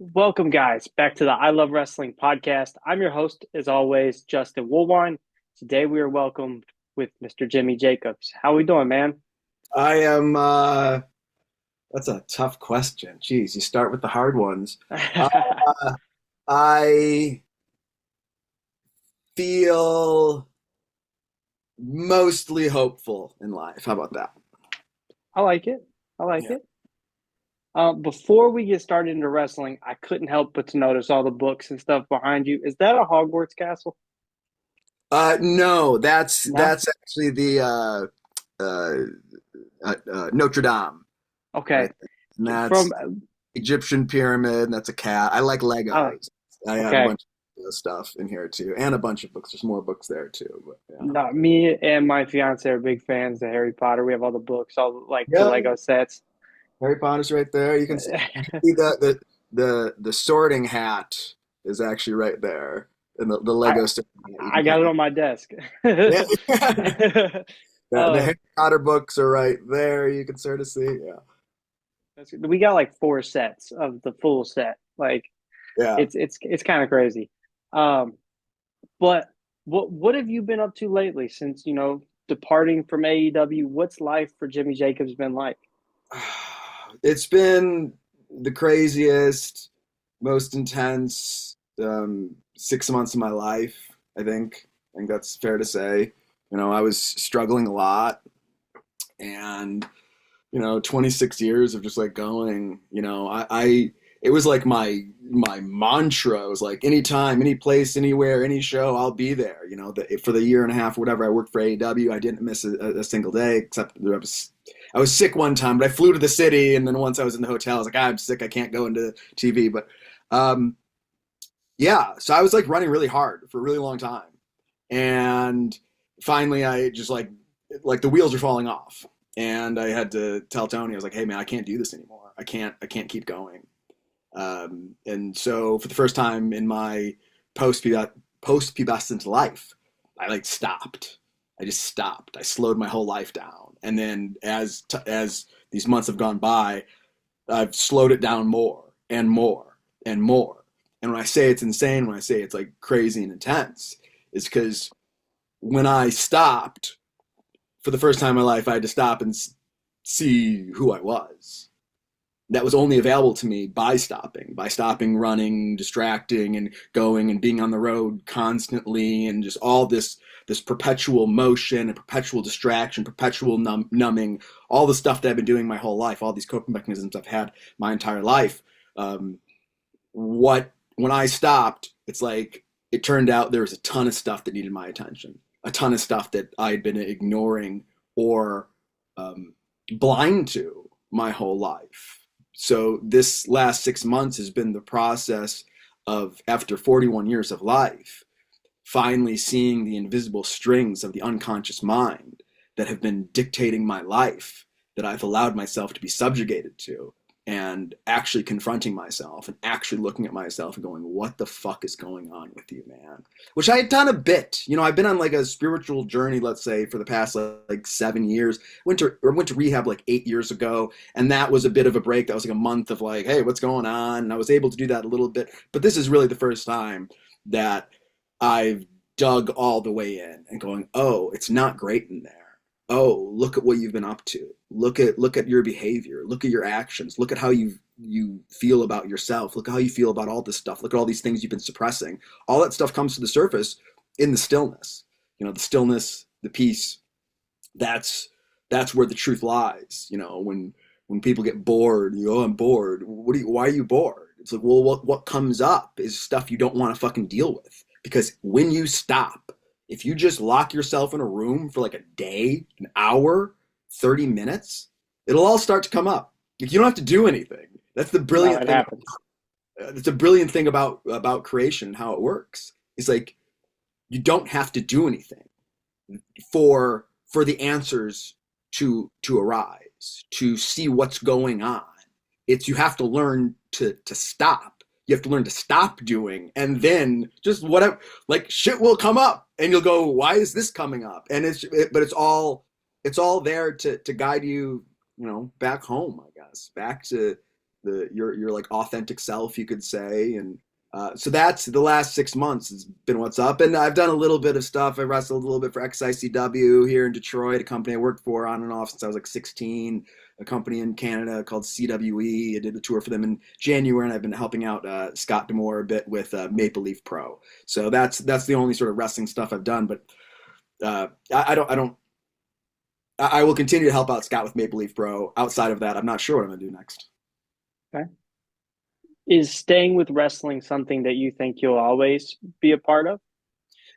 Welcome, guys, back to the I Love Wrestling podcast. I'm your host, as always, Justin Woolwine. Today we are welcomed with Mr. Jimmy Jacobs. How we doing, man? I am, that's a tough question. Jeez, you start with the hard ones. Uh, I feel mostly hopeful in life. How about that? I like it. I like Yeah. it. Before we get started into wrestling, I couldn't help but to notice all the books and stuff behind you. Is that a Hogwarts castle? No, that's No? that's actually the uh, Notre Dame, Okay. right? And From, that's Egyptian pyramid, and that's a cat. I like uh, Legos. I have a okay. bunch of stuff in here too, and a bunch of books. There's more books there too, but yeah. No, me and my fiance are big fans of Harry Potter. We have all the books, all like the Yeah, Lego sets. Harry Potter's right there. You can see the sorting hat is actually right there, and the I Lego sorting hat. You I can got kind it of on my desk. yeah. The um, Harry Potter books are right there. You can sort of see. Yeah, we got like four sets of the full set. Like yeah. it's kind of crazy. Um, but what have you been up to lately since departing from AEW? What's life for Jimmy Jacobs been like? It's been the craziest, most intense 6 months of my life. I think. I think that's fair to say. I was struggling a lot, and 26 years of just like going, I it was like my mantra. It was like anytime, any place, anywhere, any show, I'll be there. For the year and a half or whatever I worked for AEW, I didn't miss a single day except I was sick one time, but I flew to the city, and then once I was in the hotel, I was like, I'm sick, I can't go into TV. But um, yeah, so I was like running really hard for a really long time, and finally I just like the wheels are falling off, and I had to tell Tony, I was like, hey man, I can't do this anymore. I can't keep going. And so for the first time in my post pubescent life, I like stopped. I just stopped. I slowed my whole life down, and then as these months have gone by, I've slowed it down more and more and more. And when I say it's insane, when I say it's like crazy and intense, it's because when I stopped for the first time in my life, I had to stop and see who I was. That was only available to me by stopping running, distracting, and going and being on the road constantly, and just all this perpetual motion and perpetual distraction, perpetual numbing, all the stuff that I've been doing my whole life, all these coping mechanisms I've had my entire life. Um, what When I stopped, it's like it turned out there was a ton of stuff that needed my attention, a ton of stuff that I had been ignoring or um, blind to my whole life. So this last 6 months has been the process of, after 41 years of life, finally seeing the invisible strings of the unconscious mind that have been dictating my life, that I've allowed myself to be subjugated to, and actually confronting myself and actually looking at myself and going, what the fuck is going on with you, man? Which I had done a bit. I've been on like a spiritual journey, let's say, for the past like 7 years. Went to rehab like 8 years ago, and that was a bit of a break. That was like a month of like, hey, what's going on? And I was able to do that a little bit. But this is really the first time that I've dug all the way in and going, oh, it's not great in there. Oh, look at what you've been up to. Look at your behavior. Look at your actions. Look at how you feel about yourself. Look at how you feel about all this stuff. Look at all these things you've been suppressing. All that stuff comes to the surface in the stillness. The stillness, the peace. That's that's where the truth lies. When people get bored, you go, oh, I'm bored. Why are you bored? It's like, well, what comes up is stuff you don't want to fucking deal with. Because when you stop, if you just lock yourself in a room for like a day, an hour, 30 minutes, it'll all start to come up. Like, you don't have to do anything. That's the No, brilliant it thing. happens. It's a brilliant thing about creation and how it works. It's like you don't have to do anything for the answers to arise, to see what's going on. It's You have to learn to stop. You have to learn to stop doing, and then just whatever, like shit will come up, and you'll go, "Why is this coming up?" And but it's all there to guide you, back home, I guess, back to your like authentic self, you could say. And so that's the last 6 months has been what's up. And I've done a little bit of stuff. I wrestled a little bit for XICW here in Detroit, a company I worked for on and off since I was like 16. A company in Canada called CWE. I did a tour for them in January, and I've been helping out Scott D'Amore a bit with Maple Leaf Pro. So that's the only sort of wrestling stuff I've done. But I will continue to help out Scott with Maple Leaf Pro. Outside of that, I'm not sure what I'm going to do next. Okay. Is staying with wrestling something that you think you'll always be a part of?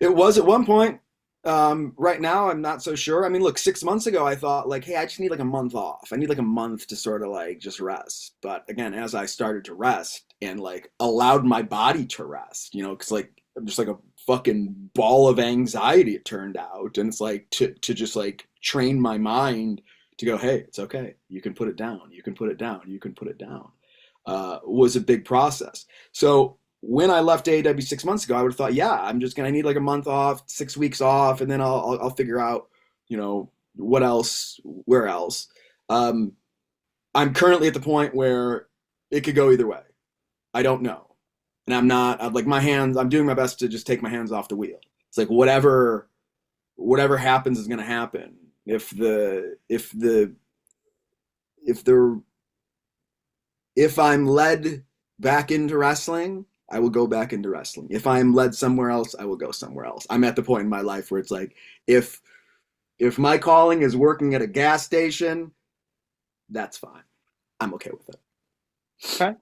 It was at one point. Right now, I'm not so sure. I mean, look, 6 months ago, I thought like, hey, I just need like a month off. I need like a month to sort of like just rest. But again, as I started to rest and like allowed my body to rest, because like I'm just like a fucking ball of anxiety, it turned out. And it's like to just like train my mind to go, hey, it's okay. You can put it down. You can put it down. You can put it down. Was a big process. So when I left AEW 6 months ago, I would have thought, yeah, I need like a month off, 6 weeks off, and then I'll figure out, what else, where else. I'm currently at the point where it could go either way. I don't know. And I'm like I'm doing my best to just take my hands off the wheel. It's like whatever happens is going to happen. If I'm led back into wrestling, I will go back into wrestling. If I'm led somewhere else, I will go somewhere else. I'm at the point in my life where it's like, if my calling is working at a gas station, that's fine. I'm okay with it. Okay.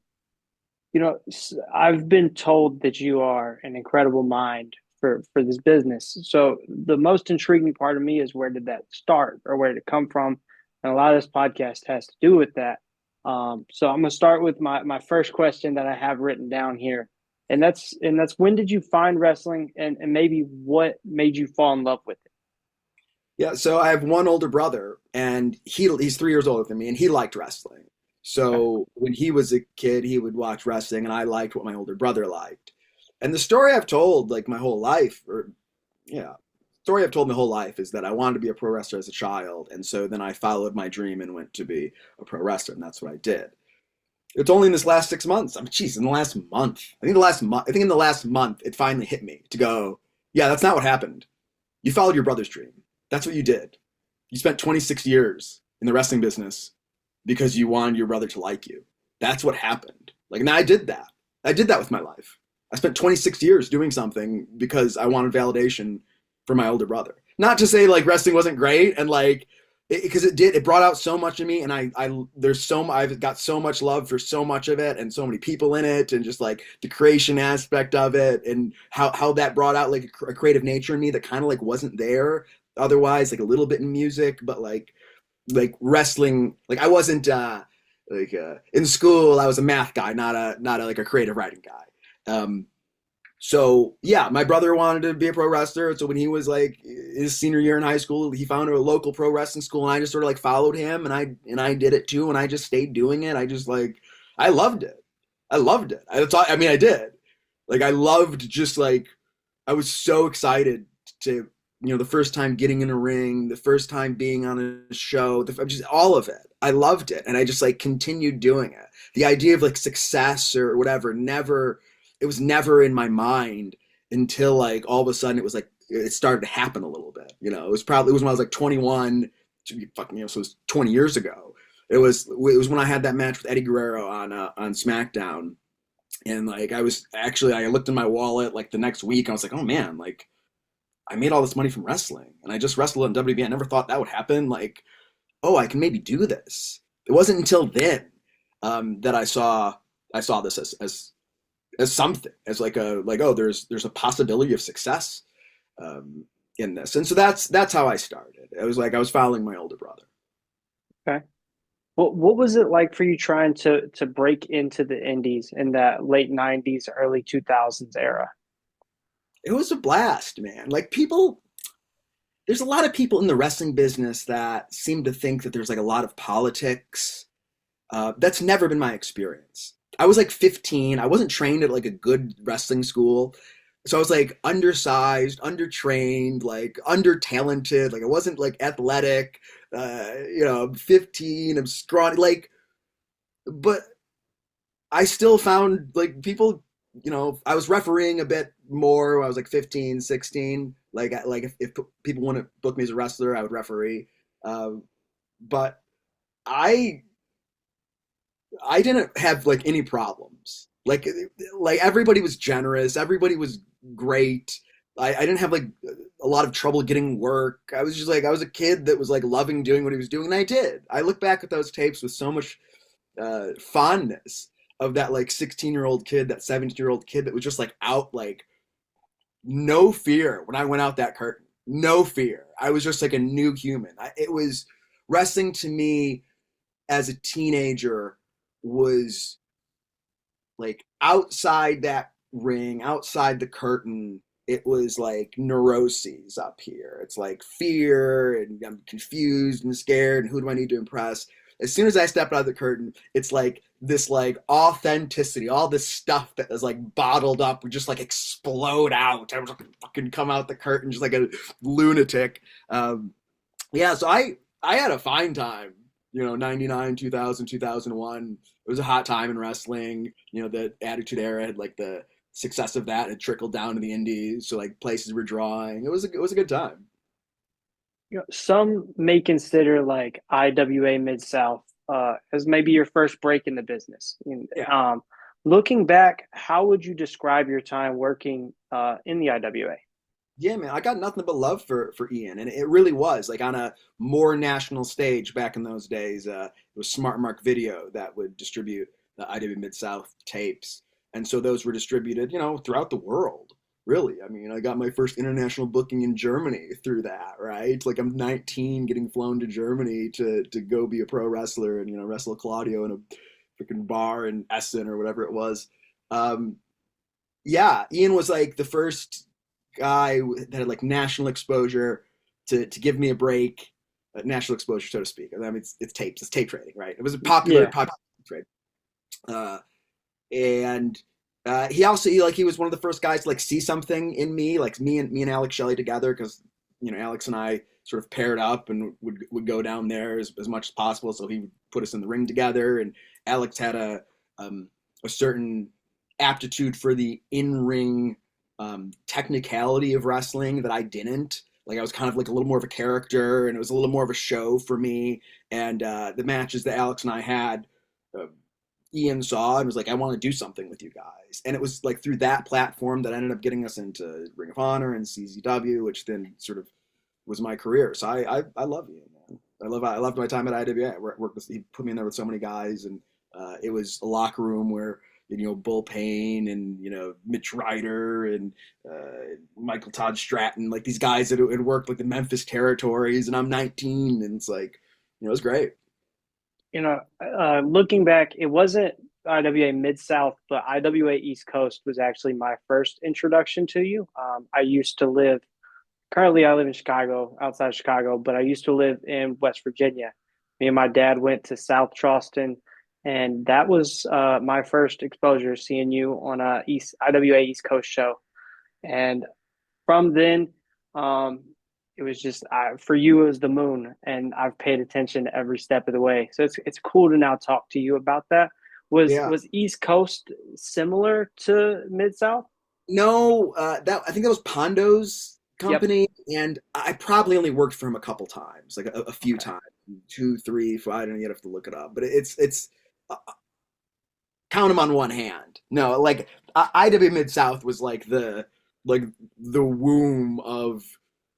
I've been told that you are an incredible mind for this business. So the most intriguing part of me is, where did that start, or where did it come from? And a lot of this podcast has to do with that. So I'm going to start with my first question that I have written down here. And that's when did you find wrestling, and maybe what made you fall in love with it? Yeah, so I have one older brother, and he's 3 years older than me, and he liked wrestling. So when he was a kid, he would watch wrestling, and I liked what my older brother liked. And the story I've told like my whole life, story I've told my whole life is that I wanted to be a pro wrestler as a child, and so then I followed my dream and went to be a pro wrestler, and that's what I did. It's only in this last 6 months. In the last month. I think in the last month, it finally hit me to go, yeah, that's not what happened. You followed your brother's dream. That's what you did. You spent 26 years in the wrestling business because you wanted your brother to like you. That's what happened. Like, and I did that. I did that with my life. I spent 26 years doing something because I wanted validation from my older brother. Not to say like wrestling wasn't great, and like, because it brought out so much in me, and I've got so much love for so much of it, and so many people in it, and just like the creation aspect of it, and how that brought out like a creative nature in me that kind of like wasn't there otherwise, like a little bit in music, but like wrestling, like I wasn't in school I was a math guy, not a like a creative writing guy. So yeah, my brother wanted to be a pro wrestler. So when he was like his senior year in high school, he found a local pro wrestling school, and I just sort of like followed him, and I did it too, and I just stayed doing it. I loved it. I loved it. I did. Like I loved just like I was so excited to the first time getting in a ring, the first time being on a show, just all of it. I loved it, and I just like continued doing it. The idea of like success or whatever it was never in my mind until like all of a sudden it started to happen a little bit. It was when I was like 21, so it was 20 years ago. It was when I had that match with Eddie Guerrero on SmackDown, and like I looked in my wallet like the next week, and I was like, oh man, like I made all this money from wrestling, and I just wrestled in WWE. I never thought that would happen. Like, oh, I can maybe do this. It wasn't until then that I saw this as something, as there's a possibility of success in this. And so that's how I started. It was like I was following my older brother. Okay. Well, what was it like for you trying to break into the indies in that late 90s, early 2000s era? It was a blast, man. Like there's a lot of people in the wrestling business that seem to think that there's like a lot of politics. That's never been my experience. I was like 15. I wasn't trained at like a good wrestling school. So I was like undersized, undertrained, like under-talented. Like I wasn't like athletic. I'm 15, I'm scrawny. Like, but I still found like people, I was refereeing a bit more when I was like 15, 16. Like if people want to book me as a wrestler, I would referee. But I I didn't have like any problems. Like everybody was generous, everybody was great. I didn't have like a lot of trouble getting work. I was just like I was a kid that was like loving doing what he was doing, and I did. I look back at those tapes with so much fondness of that like 16-year-old kid, that 17-year-old kid that was just like out like no fear when I went out that curtain. No fear. I was just like a new human. It was wrestling to me as a teenager was like outside that ring, outside the curtain, it was like neuroses up here. It's like fear and I'm confused and scared and who do I need to impress? As soon as I step out of the curtain, it's like this like authenticity, all this stuff that is like bottled up would just like explode out. I would fucking come out the curtain just like a lunatic. Yeah, so I had a fine time, 99, 2000, 2001. It was a hot time in wrestling. The Attitude Era had like the success of that had trickled down to the indies, so like places were drawing. It was a good time. Some may consider like IWA Mid South as maybe your first break in the business. Yeah. Looking back, how would you describe your time working in the IWA? Yeah, man, I got nothing but love for Ian, and it really was like on a more national stage back in those days. It was Smart Mark Video that would distribute the IW Mid South tapes, and so those were distributed, throughout the world. Really, I mean, I got my first international booking in Germany through that, right? Like I'm 19, getting flown to Germany to go be a pro wrestler and wrestle Claudio in a freaking bar in Essen or whatever it was. Um, yeah, Ian was like the first guy that had like national exposure to give me a break, national exposure, so to speak. I mean, it's tapes, it's tape trading, right? It was a Yeah. popular trade. Uh, and he also he was one of the first guys to like see something in me, like me and Alex Shelley together, because Alex and I sort of paired up and would go down there as much as possible. So he would put us in the ring together, and Alex had a certain aptitude for the in ring technicality of wrestling that I didn't. Like I was kind of like a little more of a character, and it was a little more of a show for me. And the matches that Alex and I had, uh, Ian saw and was like, "I want to do something with you guys." And it was like through that platform that ended up getting us into Ring of Honor and CZW, which then sort of was my career. So I love Ian, man. I loved my time at IWA. He put me in there with so many guys, and it was a locker room where Bull Payne and Mitch Ryder and Michael Todd Stratton, like these guys that had worked like the Memphis territories, and I'm 19, and it's like it was great. Looking back, it wasn't IWA Mid South, but IWA East Coast was actually my first introduction to you. Currently, I live in Chicago, outside of Chicago, but I used to live in West Virginia. Me and my dad went to South Charleston, and that was my first exposure seeing you on a IWA East Coast show. And from then, um, it was just for you it was the moon, and I've paid attention every step of the way. So it's cool to now talk to you about that. Was Yeah. was East Coast similar to Mid South? No, that I think that was Pondo's Yep. company, and I probably only worked for him a couple times, like a few Okay. times, two, three, four. I don't know. You'd have to look it up, but it's count them on one hand. No, like IW Mid South was like the womb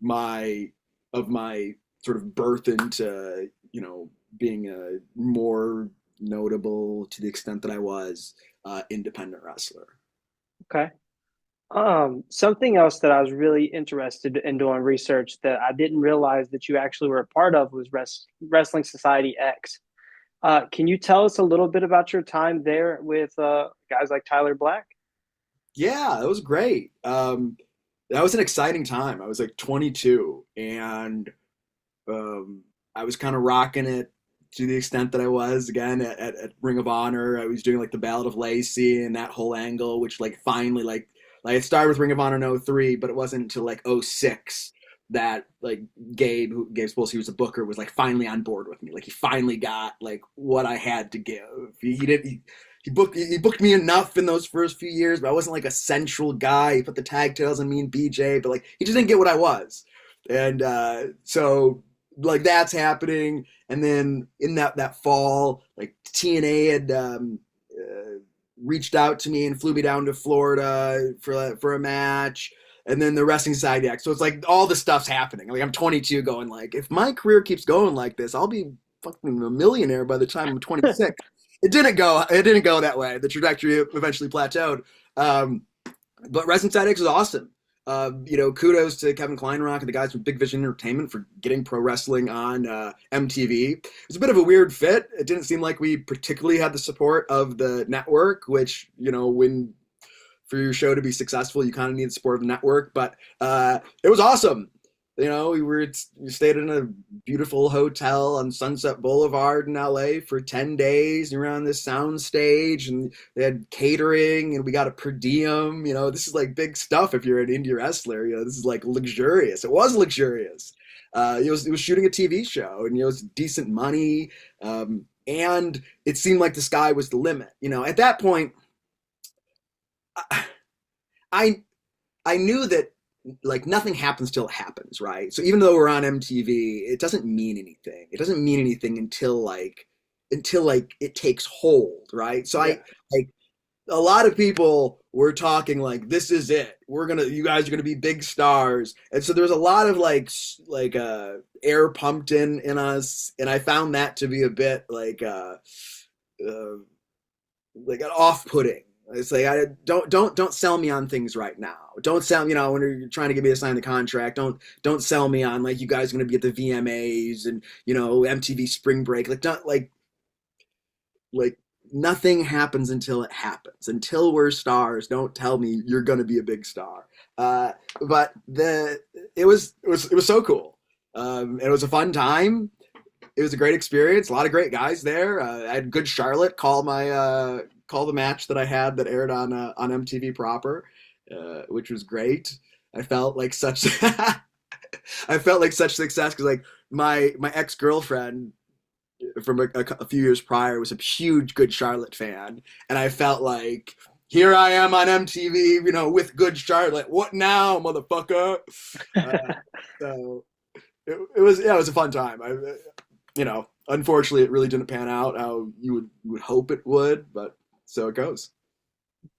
my of my sort of birth into being a more notable, to the extent that I was, independent wrestler. Okay. Something else that I was really interested in doing research that I didn't realize that you actually were a part of was Wrestling Society X. Can you tell us a little bit about your time there with guys like Tyler Black? Yeah, that was great. That was an exciting time. I was like 22, and um, I was kind of rocking it to the extent that I was again at Ring of Honor. I was doing like the Ballad of Lacey and that whole angle, which like finally like I started with Ring of Honor in '03, but it wasn't until like '06 that like Gabe Spolsky, was a booker, was like finally on board with me. Like he finally got like what I had to give. He did. he booked me enough in those first few years, but I wasn't like a central guy. He put the tag titles on me and BJ, but like he just didn't get what I was. And so like that's happening. And then in that fall, like TNA had reached out to me and flew me down to Florida for a match. And then the Wrestling Society Act. So it's like all this stuff's happening. Like I'm 22 going like, if my career keeps going like this, I'll be fucking a millionaire by the time I'm 26. It didn't go that way. The trajectory eventually plateaued. Um, but Wrestling Society X is awesome. Kudos to Kevin Kleinrock and the guys from Big Vision Entertainment for getting pro wrestling on MTV. It was a bit of a weird fit. It didn't seem like we particularly had the support of the network, which, when for your show to be successful, you kind of need the support of the network. But it was awesome. We stayed in a beautiful hotel on Sunset Boulevard in LA for 10 days. We were on this sound stage and they had catering and we got a per diem. This is like big stuff if you're an indie wrestler. This is like luxurious. It was luxurious. It was shooting a TV show and it was decent money. And it seemed like the sky was the limit. At that point, I I knew that like nothing happens till it happens, right? So even though we're on MTV, it doesn't mean anything. It doesn't mean anything until it takes hold, right? So Yeah. I like a lot of people were talking like this is it. You guys are gonna be big stars. And so there's a lot of air pumped in us, and I found that to be a bit uh like an off-putting. It's like I don't sell me on things right now. Don't sell when you're trying to get me to sign the contract. Don't sell me on like you guys are going to be at the VMAs and MTV Spring Break. Like not like nothing happens until it happens. Until we're stars, don't tell me you're going to be a big star. But it was so cool. It was a fun time. It was a great experience. A lot of great guys there. I had Good Charlotte call the match that I had that aired on MTV proper, which was great. I felt like such I felt like such success because like my ex girlfriend from a few years prior was a huge Good Charlotte fan, and I felt like here I am on MTV, with Good Charlotte. What now, motherfucker? Uh, so it was a fun time. Unfortunately, it really didn't pan out how you would hope it would, but so it goes.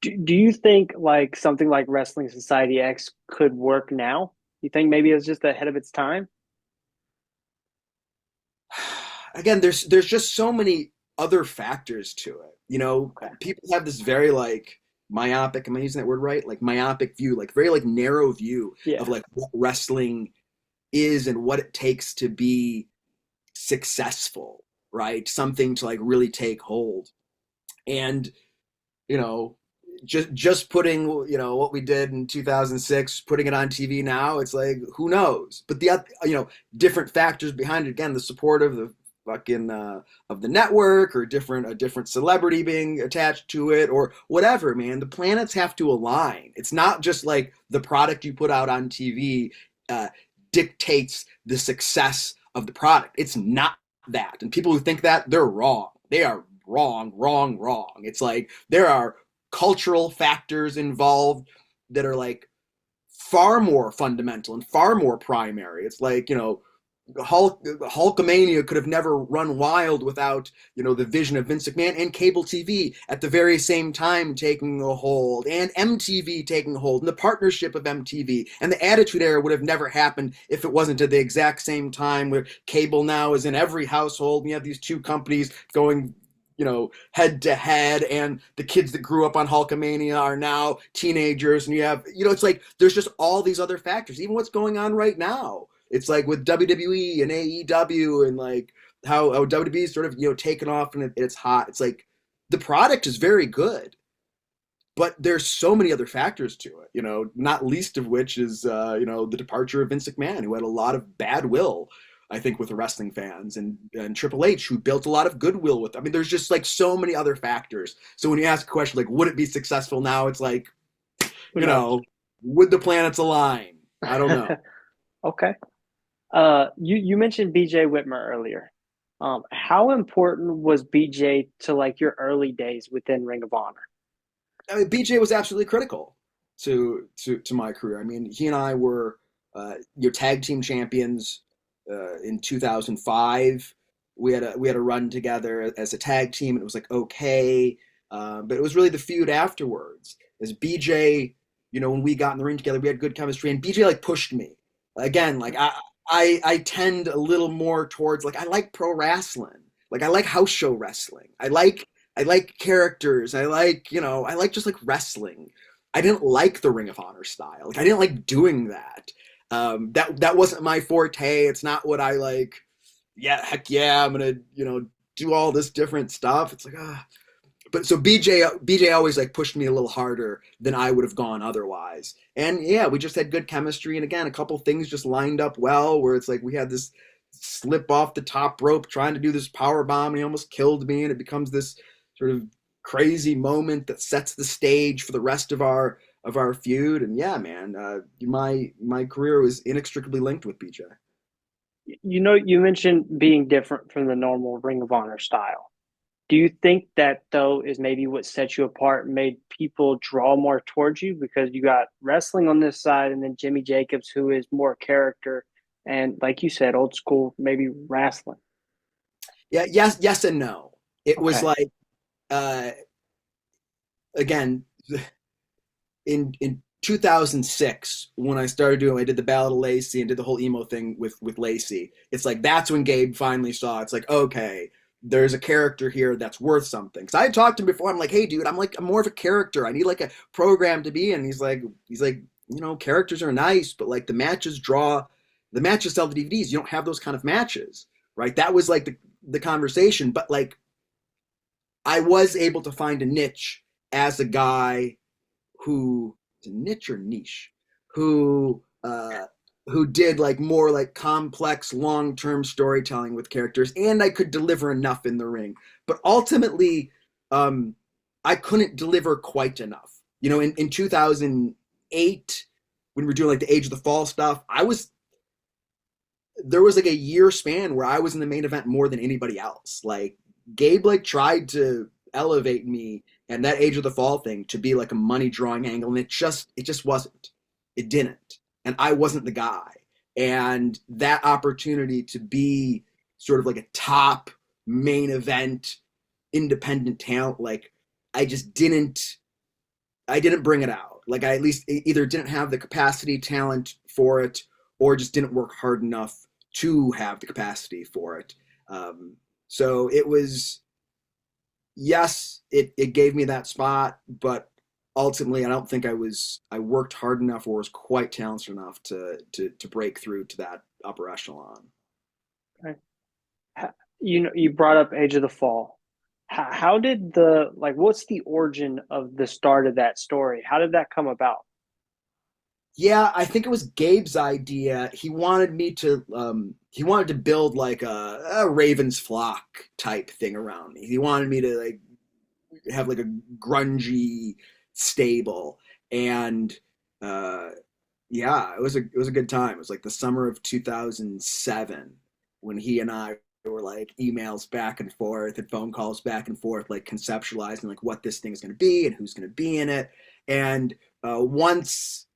Do you think like something like Wrestling Society X could work now? You think maybe it's just ahead of its time? Again, there's just so many other factors to it. Okay. People have this very like myopic, am I using that word right? Like myopic view, like very like narrow view Yeah. of like what wrestling is and what it takes to be successful, right? Something to like really take hold. And you know, just putting what we did in 2006, putting it on TV now, it's like who knows? But different factors behind it. Again, the support of the fucking of the network, or a different celebrity being attached to it, or whatever. Man, the planets have to align. It's not just like the product you put out on TV uh, dictates the success of the product. It's not that. And people who think that, they're wrong. They are wrong, wrong, wrong. It's like there are cultural factors involved that are like far more fundamental and far more primary. It's like, Hulkamania could have never run wild without, the vision of Vince McMahon and cable TV at the very same time taking a hold, and MTV taking a hold, and the partnership of MTV. And the Attitude Era would have never happened if it wasn't at the exact same time where cable now is in every household. And you have these two companies going head to head, and the kids that grew up on Hulkamania are now teenagers, and you have, it's like there's just all these other factors. Even what's going on right now, it's like with WWE and AEW, and like how WWE is sort of taken off and it's hot. It's like the product is very good, but there's so many other factors to it. Not least of which is the departure of Vince McMahon, who had a lot of bad will, I think, with the wrestling fans, and Triple H, who built a lot of goodwill with them. I mean, there's just like so many other factors. So when you ask a question like, would it be successful now? It's like, Who knows? would the planets align? I don't know. Okay. You mentioned BJ Whitmer earlier. How important was BJ to like your early days within Ring of Honor? I mean, BJ was absolutely critical to my career. I mean, he and I were your tag team champions in 2005. We had a run together as a tag team, and it was like okay, but it was really the feud afterwards. As BJ, when we got in the ring together, we had good chemistry, and BJ like pushed me again. Like I tend a little more towards like I like pro wrestling, like I like house show wrestling. I like characters. I like just like wrestling. I didn't like the Ring of Honor style. Like I didn't like doing that. That wasn't my forte. It's not what I like. Yeah, heck yeah, I'm gonna do all this different stuff. It's like but so BJ always like pushed me a little harder than I would have gone otherwise. And yeah, we just had good chemistry. And again, a couple things just lined up well. Where it's like we had this slip off the top rope trying to do this power bomb, and he almost killed me, and it becomes this sort of crazy moment that sets the stage for the rest of our feud. And yeah, man, my career was inextricably linked with BJ. You mentioned being different from the normal Ring of Honor style. Do you think that though is maybe what set you apart, made people draw more towards you because you got wrestling on this side and then Jimmy Jacobs, who is more character and like you said, old school, maybe wrestling. Yeah, yes and no. It was Okay. like uh, again in 2006 when I did the Ballad of Lacey and did the whole emo thing with Lacey. It's like that's when Gabe finally saw it's like okay, there's a character here that's worth something. Because I had talked to him before. I'm like, hey, dude, I'm more of a character. I need like a program to be in. He's like, characters are nice, but like the matches sell the DVDs. You don't have those kind of matches, right? That was like the conversation. But like, I was able to find a niche as a guy who niche or niche who did like more like complex long-term storytelling with characters, and I could deliver enough in the ring. But ultimately, um I couldn't deliver quite enough. In 2008 when we were doing like the Age of the Fall stuff, there was like a year span where I was in the main event more than anybody else. Like Gabe like tried to elevate me and that Age of the Fall thing to be like a money drawing angle, and it just wasn't. It didn't, and I wasn't the guy. And that opportunity to be sort of like a top main event independent talent, like I just didn't. I didn't bring it out. Like I at least either didn't have the capacity, talent for it, or just didn't work hard enough to have the capacity for it. Um, so it was yes, it gave me that spot, but ultimately I don't think I worked hard enough or was quite talented enough to break through to that upper echelon. Okay. You brought up Age of the Fall. How did what's the origin of the start of that story? How did that come about? Yeah, I think it was Gabe's idea. He wanted to build like a Ravens flock type thing around me. He wanted me to like have like a grungy stable. And uh yeah, it was a good time. It was like the summer of 2007 when he and I were like emails back and forth and phone calls back and forth, like conceptualizing like what this thing is going to be and who's going to be in it. And once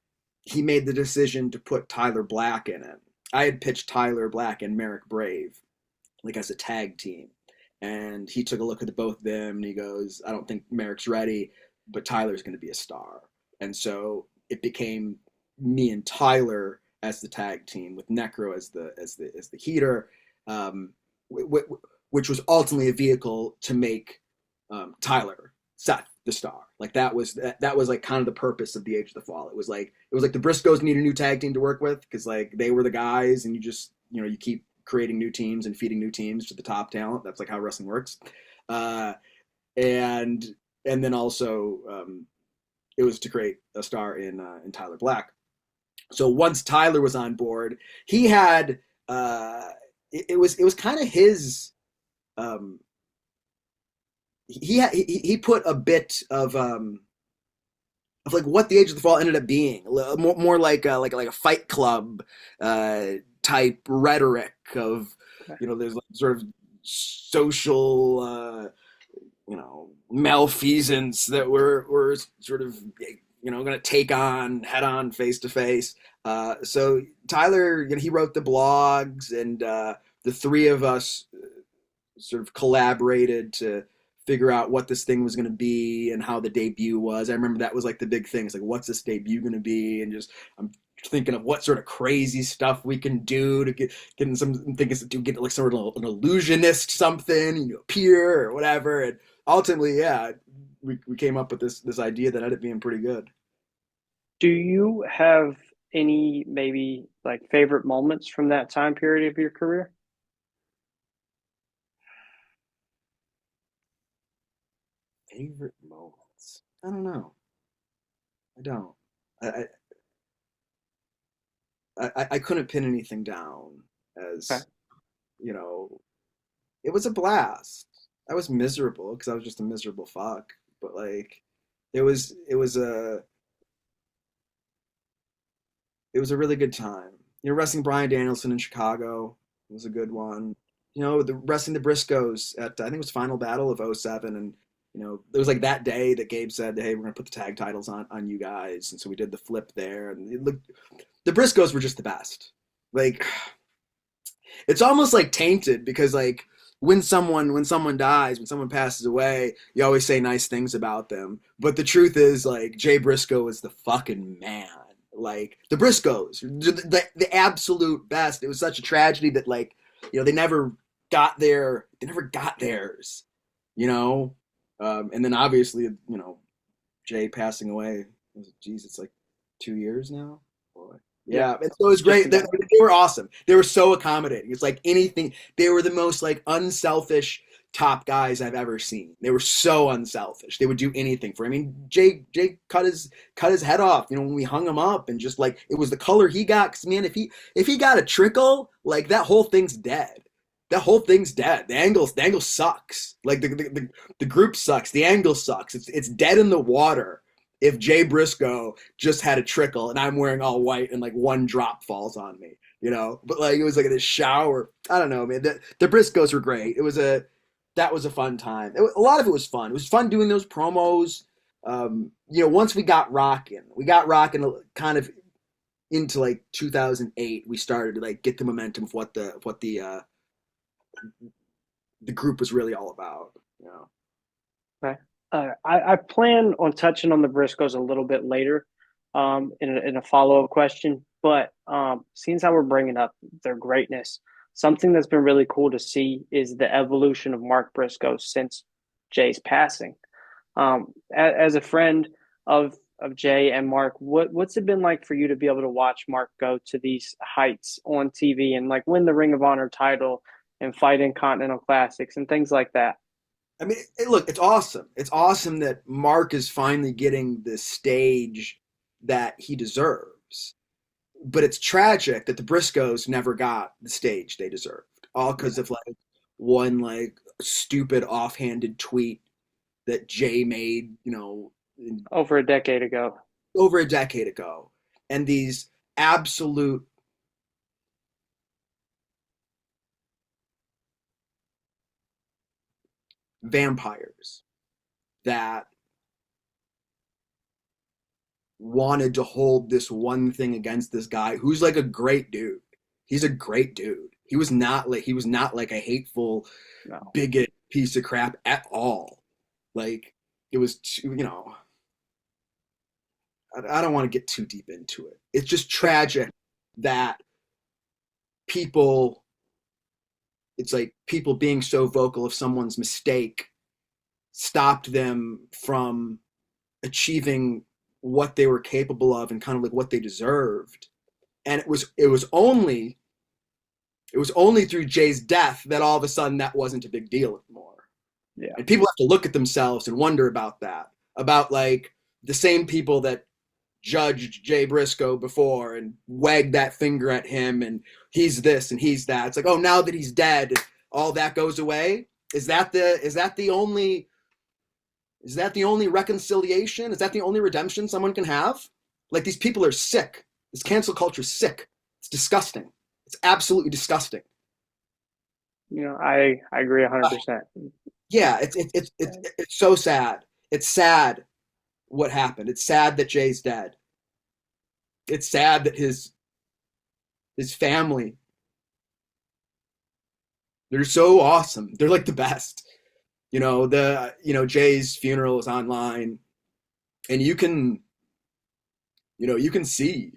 he made the decision to put Tyler Black in it, I had pitched Tyler Black and Merrick Brave like as a tag team. And he took a look at the both of them and he goes, I don't think Merrick's ready, but Tyler's going to be a star. And so it became me and Tyler as the tag team with Necro as the heater, um, which was ultimately a vehicle to make Tyler Seth the star. Like that was like kind of the purpose of the Age of the Fall. It was like the Briscoes need a new tag team to work with because like they were the guys, and you keep creating new teams and feeding new teams to the top talent. That's like how wrestling works. Uh, and and then also it was to create a star in Tyler Black. So once Tyler was on board, he had it was kind of his um, he put a bit of like what the Age of the Fall ended up being, more like a Fight Club type rhetoric of Okay. there's like sort of social malfeasance that we're sort of going to take on head on, face to face. So Tyler, he wrote the blogs, and the three of us sort of collaborated to figure out what this thing was going to be and how the debut was. I remember that was like the big thing. It's like, what's this debut going to be? And just I'm thinking of what sort of crazy stuff we can do to get some things to get like sort of an illusionist something, appear or whatever. And ultimately, yeah, we came up with this idea that ended up being pretty good. Do you have any maybe like favorite moments from that time period of your career? Favorite moments? I don't know. I don't. I I couldn't pin anything down Okay. as you know. It was a blast. I was miserable because I was just a miserable fuck. But like, it was a really good time. Wrestling Bryan Danielson in Chicago was a good one. The wrestling the Briscoes at I think it was Final Battle of '07, and it was like that day that Gabe said, "Hey, we're gonna put the tag titles on you guys," and so we did the flip there, and the Briscoes were just the best. Like, it's almost like tainted because like when someone dies, when someone passes away, you always say nice things about them. But the truth is, like, Jay Briscoe is the fucking man. Like the Briscoes, the absolute best. It was such a tragedy that like they never got theirs. You know, and then obviously Jay passing away. Geez, it's like 2 years now. Boy. Yeah. Yeah, and so it was Just great. They, about. they were awesome. They were so accommodating. It's like anything. They were the most like unselfish top guys I've ever seen. They were so unselfish. They would do anything for. I mean, Jay cut his head off. When we hung him up, and just like it was the color he got. Because man, if he got a trickle, like that whole thing's dead. That whole thing's dead. The angle sucks. Like the group sucks. The angle sucks. It's dead in the water if Jay Briscoe just had a trickle and I'm wearing all white and like one drop falls on me, But like it was like in a shower. I don't know, man. The Briscoes were great. That was a fun time. A lot of it was fun. It was fun doing those promos. Once we got rocking kind of into like 2008, we started to like get the momentum of what the group was really all about. Okay. I plan on touching on the Briscoes a little bit later, in a follow up question. But seeing how we're bringing up their greatness, something that's been really cool to see is the evolution of Mark Briscoe since Jay's passing. As a friend of Jay and Mark, what's it been like for you to be able to watch Mark go to these heights on TV and like win the Ring of Honor title and fight in Continental Classics and things like that? I mean, look, it's awesome. It's awesome that Mark is finally getting the stage that he deserves. But it's tragic that the Briscoes never got the stage they deserved, all because of like one like stupid offhanded tweet that Jay made, Over a decade ago. over a decade ago, and these absolute vampires that wanted to hold this one thing against this guy who's like a great dude. He's a great dude. He was not like a hateful No. bigot piece of crap at all. Like it was I don't want to get too deep into it. It's just tragic that people it's like people being so vocal of someone's mistake stopped them from achieving what they were capable of and kind of like what they deserved. And it was only through Jay's death that all of a sudden that wasn't a big deal anymore. Yeah. And people have to look at themselves and wonder about that. About like the same people that judged Jay Briscoe before and wagged that finger at him and he's this and he's that. It's like, oh, now that he's dead, all that goes away. Is that the only reconciliation? Is that the only redemption someone can have? Like, these people are sick. This cancel culture is sick. It's disgusting. It's absolutely disgusting. I agree Uh, 100%. yeah, it's so sad. It's sad what happened. It's sad that Jay's dead. It's sad that his family, they're so awesome. They're like the best. Jay's funeral is online, and you can see,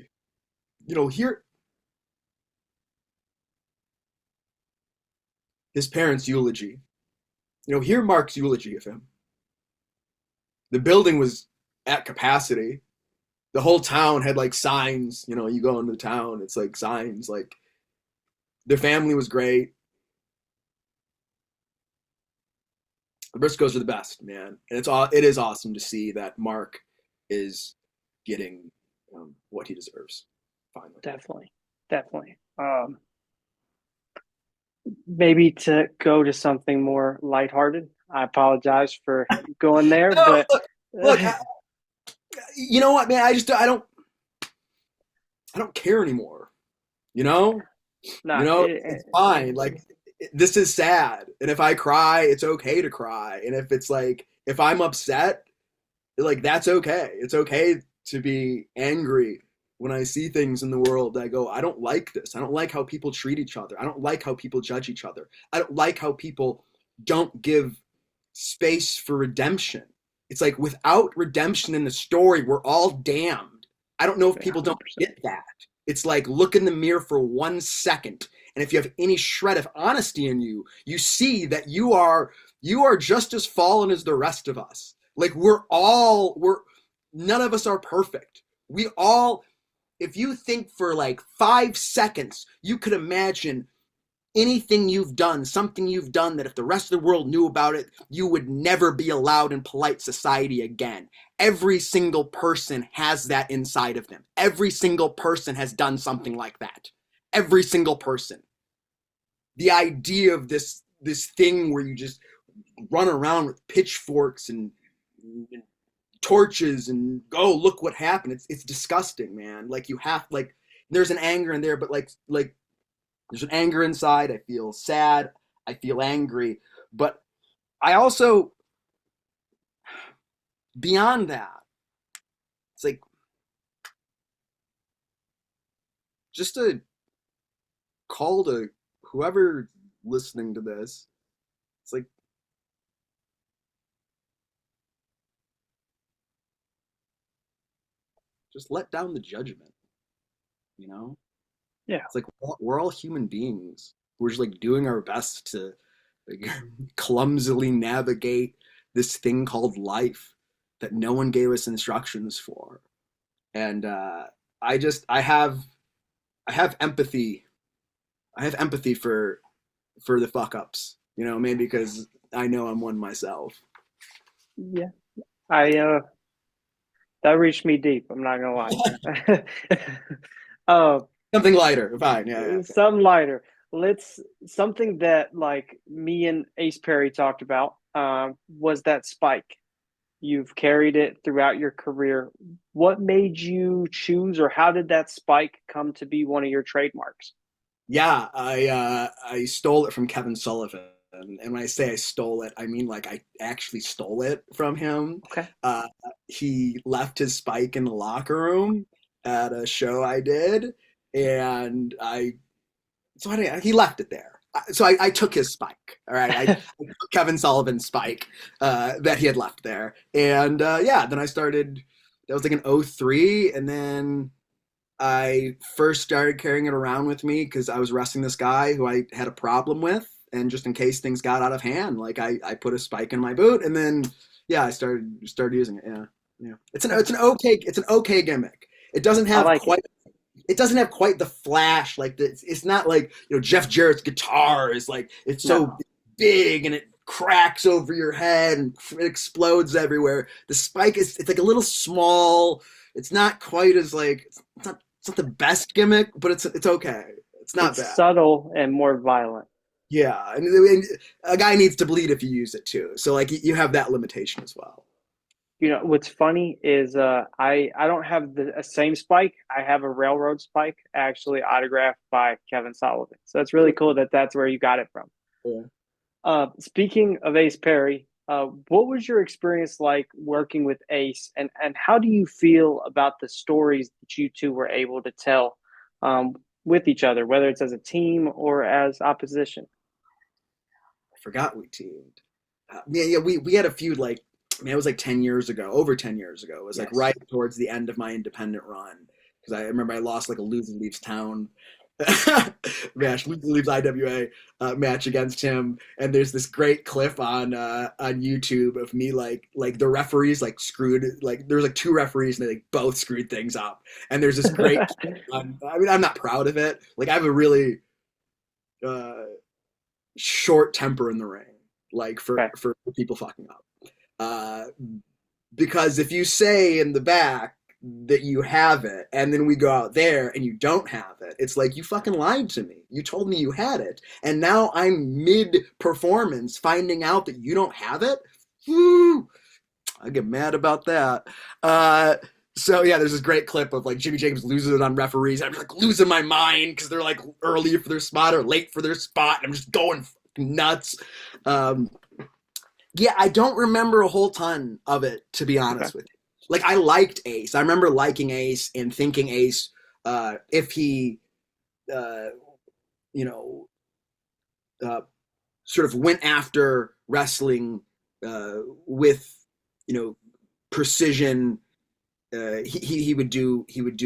hear his parents' eulogy. Hear Mark's eulogy of him. The building was at capacity. The whole town had like signs. You go into town, it's like signs. Like their family was great. The Briscoes are the best, man, and it is awesome to see that Mark is getting what he deserves finally. Definitely, definitely. Maybe to go to something more lighthearted. I apologize for going there, No, but look, you know what, man? I don't care anymore. You know, nah, it's fine. Like this is sad, and if I cry, it's okay to cry. And if it's like if I'm upset, like that's okay. It's okay to be angry when I see things in the world. I go, I don't like this. I don't like how people treat each other. I don't like how people judge each other. I don't like how people don't give space for redemption. It's like without redemption in the story, we're all damned. I don't know if people don't 100%. get that. It's like look in the mirror for 1 second, and if you have any shred of honesty in you, you see that you are just as fallen as the rest of us. Like we're none of us are perfect. We all, if you think for like 5 seconds, you could imagine anything you've done, something you've done that if the rest of the world knew about it, you would never be allowed in polite society again. Every single person has that inside of them. Every single person has done something like that. Every single person. The idea of this thing where you just run around with pitchforks and torches and go look what happened. It's disgusting, man. Like you have like there's an anger in there, but like there's an anger inside. I feel sad. I feel angry. But I also, beyond that, it's like just a call to whoever listening to this. It's like, just let down the judgment, you know? Yeah, It's like we're all human beings. We're just like doing our best to like, clumsily navigate this thing called life that no one gave us instructions for. And I just, I have empathy. I have empathy for the fuck ups. Maybe because I know I'm one myself. yeah. I that reached me deep. I'm not gonna lie. uh, Something lighter, fine. Yeah, yeah. Okay. some lighter. Let's something that like me and Ace Perry talked about was that spike. You've carried it throughout your career. What made you choose, or how did that spike come to be one of your trademarks? Yeah, I stole it from Kevin Sullivan. And when I say I stole it, I mean like I actually stole it from him. Okay. He left his spike in the locker room at a show I did, and he left it there. So I took his spike. All right, I took Kevin Sullivan's spike that he had left there, and yeah, then I started. That was like an '03, and then I first started carrying it around with me because I was wrestling this guy who I had a problem with, and just in case things got out of hand, like I put a spike in my boot, and then yeah, I started using it. Yeah, yeah. It's an okay gimmick. It doesn't I have like it. quite it doesn't have quite the flash like this. It's not like Jeff Jarrett's guitar is like it's so No, big and it cracks over your head and it explodes everywhere. The spike is it's like a little small. It's not quite as like it's not the best gimmick, but it's okay. It's not it's bad. subtle and more violent. Yeah, and a guy needs to bleed if you use it too. So like you have that limitation as well. What's funny is I don't have the same spike. I have a railroad spike actually autographed by Kevin Sullivan. So it's really cool that that's where you got it from. Yeah. Speaking of Ace Perry, what was your experience like working with Ace, and how do you feel about the stories that you two were able to tell with each other, whether it's as a team or as opposition? I forgot we teamed. Yeah, we had a feud like, man, it was like 10 years ago, over 10 years ago. It was like Yes. right towards the end of my independent run. Because I remember I lost like a loser leaves town match, loser leaves IWA match against him. And there's this great clip on YouTube of me like the referees like screwed, like there was like two referees and they like both screwed things up. And there's this great I mean, I'm not proud of it. Like I have a really uh short temper in the ring, like Okay. for people fucking up. Uh, because if you say in the back that you have it, and then we go out there and you don't have it, it's like you fucking lied to me. You told me you had it, and now I'm mid performance finding out that you don't have it. Woo! I get mad about that. So yeah, there's this great clip of like Jimmy Jacobs losing it on referees. I'm just like losing my mind because they're like early for their spot or late for their spot, and I'm just going nuts. Um, yeah, I don't remember a whole ton of it, to be Okay. honest with you. Like I liked Ace. I remember liking Ace and thinking Ace, if he, uh, you know, uh, sort of went after wrestling with, you know, precision, he would do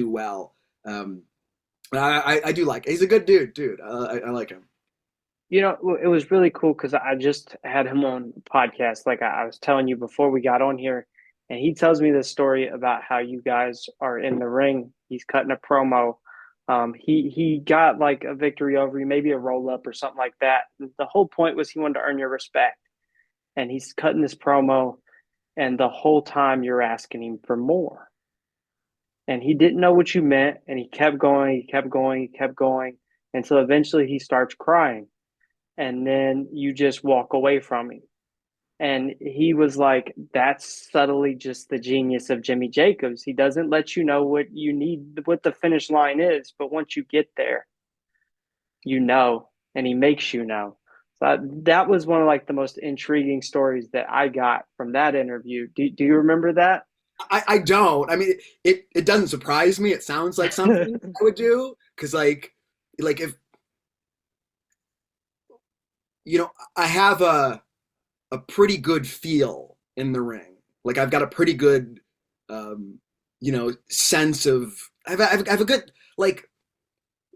well. Um, I do like. He's a good dude. I like him. It was really cool because I just had him on podcast, like I was telling you before we got on here, and he tells me this story about how you guys are in the ring. He's cutting a promo. He got like a victory over you, maybe a roll up or something like that. The whole point was he wanted to earn your respect, and he's cutting this promo, and the whole time you're asking him for more, and he didn't know what you meant, and he kept going, he kept going, he kept going, until eventually he starts crying, and then you just walk away from him. And he was like, that's subtly just the genius of Jimmy Jacobs. He doesn't let you know what you need, what the finish line is, but once you get there, you know, and he makes you know. So that was one of like the most intriguing stories that I got from that interview. Do you remember that? I don't. I mean, it doesn't surprise me. It sounds like something I would do because like if you know, I have a pretty good feel in the ring. Like I've got a pretty good, um, you know, sense of. I have a good like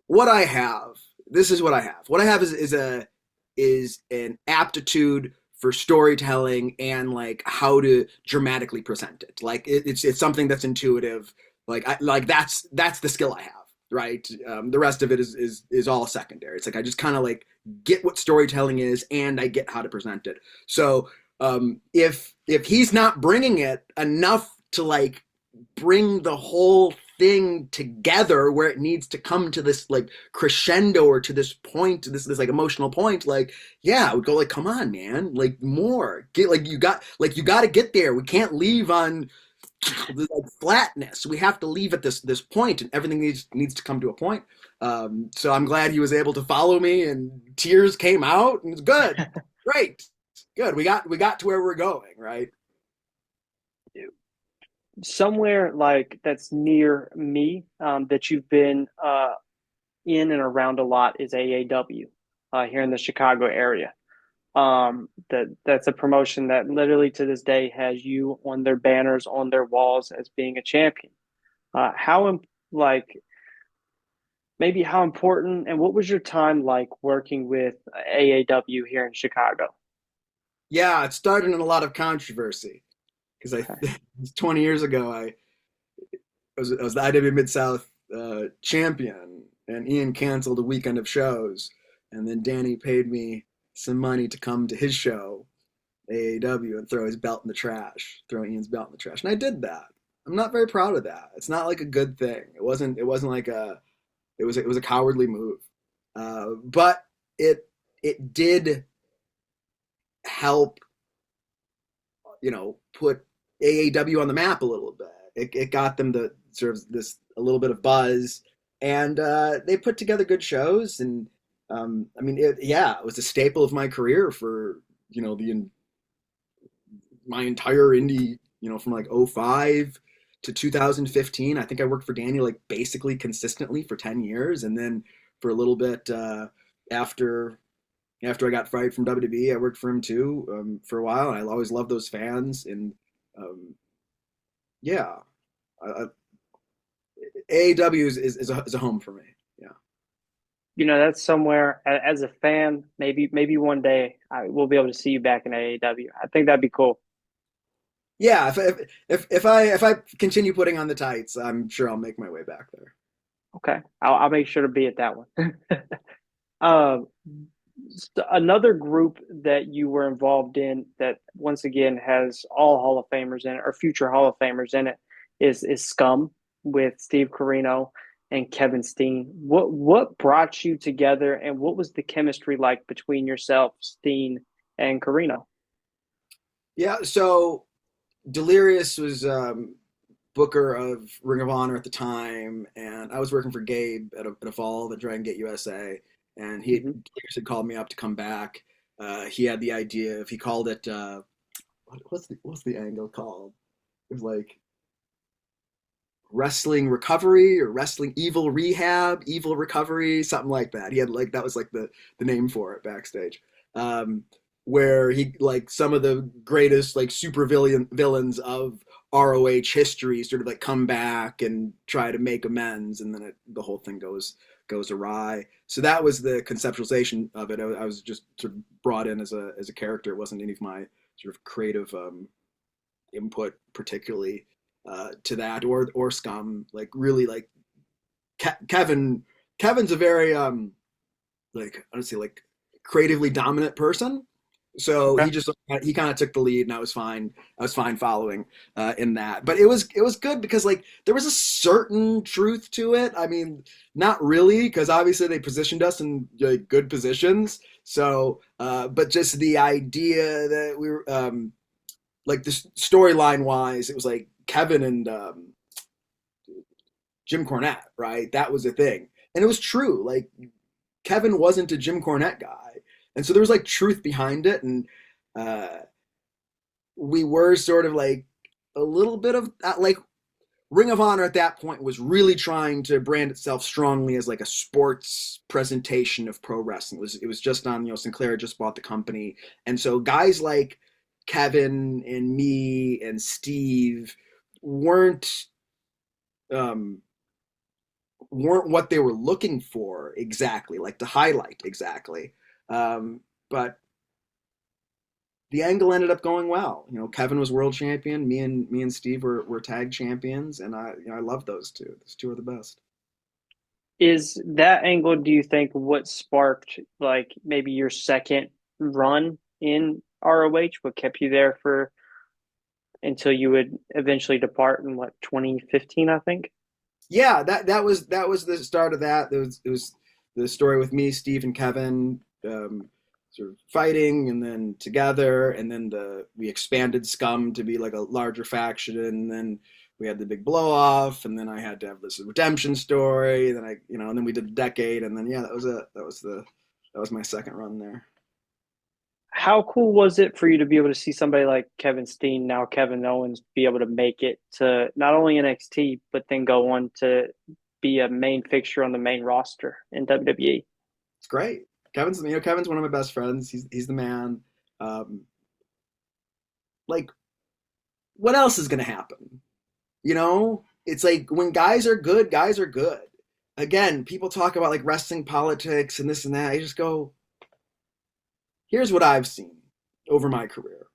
what I have. This is what I have. What I have is an aptitude for storytelling and like how to dramatically present it. Like it's something that's intuitive. Like that's the skill I have. Right. The rest of it is all secondary. It's like I just kind of like get what storytelling is and I get how to present it. So if he's not bringing it enough to like bring the whole thing together where it needs to come to this like crescendo or to this point, to this like emotional point, like yeah, I would go like, come on, man, like more. Get like you got to get there. We can't leave on the like, flatness. We have to leave at this point, and everything needs to come to a point. So I'm glad he was able to follow me, and tears came out, and it's good, great, good. We got to where we're going, right? Somewhere like that's near me, that you've been in and around a lot is AAW here in the Chicago area. That's a promotion that literally to this day has you on their banners, on their walls as being a champion. How like maybe how important and what was your time like working with AAW here in Chicago? Yeah, it started in a lot of controversy because Okay. 20 years ago I was the IW Mid South champion, and Ian canceled a weekend of shows, and then Danny paid me some money to come to his show, AAW, and throw his belt in the trash, throw Ian's belt in the trash, and I did that. I'm not very proud of that. It's not like a good thing. It wasn't like it was a cowardly move, but it did help, you know, put AAW on the map a little bit. It got them to sort of this a little bit of buzz, and they put together good shows, and I mean, it was a staple of my career for my entire indie, from like '05 to 2015. I think I worked for Danny like basically consistently for 10 years, and then for a little bit after after I got fired from WWE, I worked for him too for a while, and I always loved those fans. And um, yeah, AEW is a home for me. Yeah. That's somewhere as a fan. Maybe one day I will be able to see you back in AEW. I think that'd be cool. Yeah, if I continue putting on the tights, I'm sure I'll make my way back there. Okay, I'll make sure to be at that one. Um, Another group that you were involved in that once again has all Hall of Famers in it or future Hall of Famers in it is Scum with Steve Corino and Kevin Steen. What brought you together and what was the chemistry like between yourself, Steen, and Corino? Yeah, so Delirious was booker of Ring of Honor at the time, and I was working for Gabe at Evolve at Dragon Gate USA, and Mm-hmm. Delirious had called me up to come back. He had the idea of he called it what's the angle called? It was like wrestling recovery or wrestling evil rehab, evil recovery, something like that. He had like that was like the name for it backstage. Um, where he like some of the greatest like super villains of ROH history sort of like come back and try to make amends, and then the whole thing goes awry. So that was the conceptualization of it. I was just sort of brought in as a character. It wasn't any of my sort of creative input particularly to that or Scum. Like really like Kevin's a very like honestly like creatively dominant person. So Okay. he kind of took the lead, and I was fine following in that. But it was good because like there was a certain truth to it. I mean, not really, because obviously they positioned us in like, good positions. So, but just the idea that we were like the storyline wise, it was like Kevin and Jim Cornette, right? That was the thing, and it was true. Like Kevin wasn't a Jim Cornette guy, and so there was like truth behind it, and uh, we were sort of like a little bit of like Ring of Honor at that point was really trying to brand itself strongly as like a sports presentation of pro wrestling. It was just on Sinclair just bought the company, and so guys like Kevin and me and Steve weren't um, weren't what they were looking for exactly, like to highlight exactly. But the angle ended up going well. Kevin was world champion. Me and Steve were tag champions, and I love those two. Those two are the best. Is that angle, do you think, what sparked like maybe your second run in ROH? What kept you there for until you would eventually depart in what 2015, I think? Yeah, that was the start of that. It was the story with me, Steve, and Kevin, sort of fighting, and then together, and then we expanded Scum to be like a larger faction, and then we had the big blow off, and then I had to have this redemption story. Then and then we did a decade, and then yeah, that was it. That was my second run there. How cool was it for you to be able to see somebody like Kevin Steen, now Kevin Owens, be able to make it to not only NXT, but then go on to be a main fixture on the main roster in WWE? It's great. Kevin's one of my best friends. He's the man. Um, like, what else is gonna happen? It's like when guys are good, guys are good. Again, people talk about like wrestling politics and this and that. I just go, here's what I've seen over my career.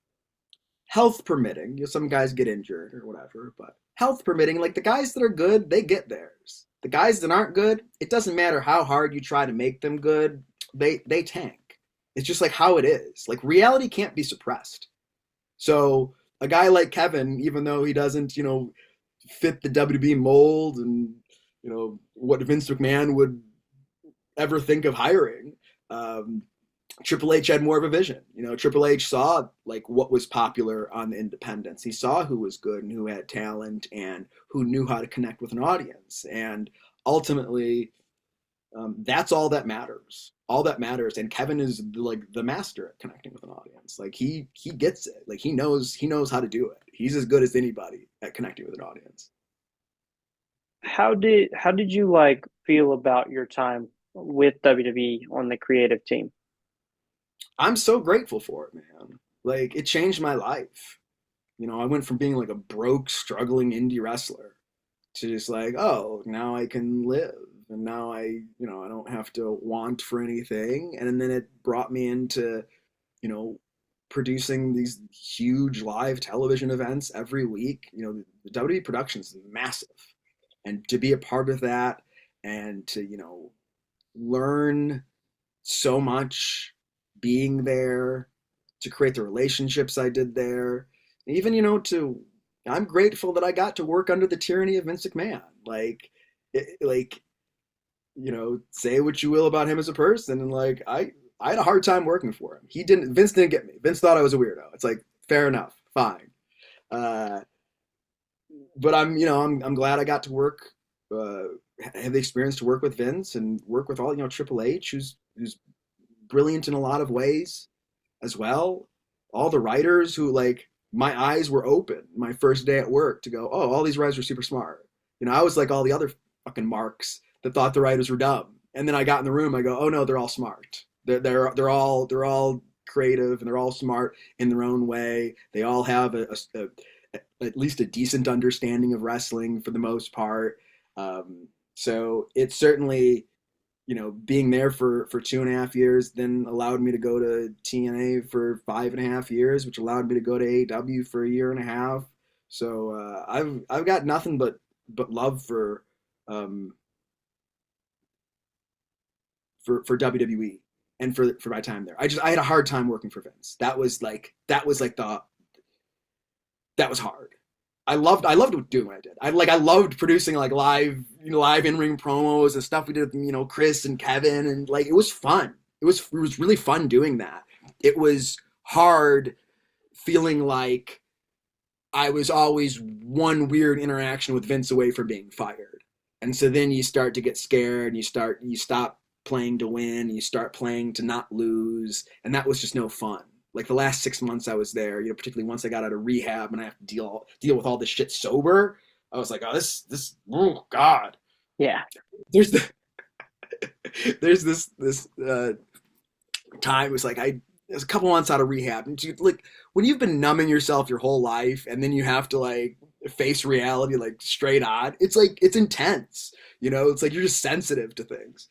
Health permitting, some guys get injured or whatever, but health permitting, like the guys that are good, they get theirs. The guys that aren't good, it doesn't matter how hard you try to make them good, they tank. It's just like how it is. Like reality can't be suppressed. So a guy like Kevin, even though he doesn't, fit the WWE mold and what Vince McMahon would ever think of hiring. Um, Triple H had more of a vision. Triple H saw like what was popular on the independents. He saw who was good and who had talent and who knew how to connect with an audience. And ultimately, that's all that matters. all that matters. And Kevin is like the master at connecting with an audience. Like he gets it. Like he knows how to do it. He's as good as anybody at connecting with an audience. How did you like feel about your time with WWE on the creative team? I'm so grateful for it, man. Like it changed my life. You know, I went from being like a broke, struggling indie wrestler to just like, oh, now I can live. And now I don't have to want for anything. And then it brought me into, you know, producing these huge live television events every week. You know, the WWE production is massive. And to be a part of that and to, learn so much being there, to create the relationships I did there, even, I'm grateful that I got to work under the tyranny of Vince McMahon. Like, say what you will about him as a person, and like I had a hard time working for him. Vince didn't get me. Vince thought I was a weirdo. It's like fair enough, fine. Uh, but I'm glad I got to work, have the experience to work with Vince and work with all Triple H, who's brilliant in a lot of ways as well. All the writers who like my eyes were open my first day at work to go, oh, all these writers are super smart. I was like all the other fucking marks that thought the writers were dumb. And then I got in the room, I go, oh no, they're all smart. They're all creative and they're all smart in their own way. They all have at least a decent understanding of wrestling for the most part. So it's certainly, being there for 2.5 years, then allowed me to go to TNA for 5.5 years, which allowed me to go to AEW for 1.5 years. So I've got nothing but love for WWE and for my time there. I had a hard time working for Vince. That was hard. I loved doing what I did. I loved producing like live in ring promos and stuff we did with Chris and Kevin, and like it was fun. It was really fun doing that. It was hard feeling like I was always one weird interaction with Vince away from being fired. And so then you start to get scared and you stop playing to win and you start playing to not lose. And that was just no fun. Like the last 6 months I was there, particularly once I got out of rehab and I have to deal with all this shit sober, I was like, oh, oh God. Yeah. There's this time, it was like it was a couple months out of rehab, and like when you've been numbing yourself your whole life and then you have to like face reality like straight on, it's like it's intense. It's like you're just sensitive to things.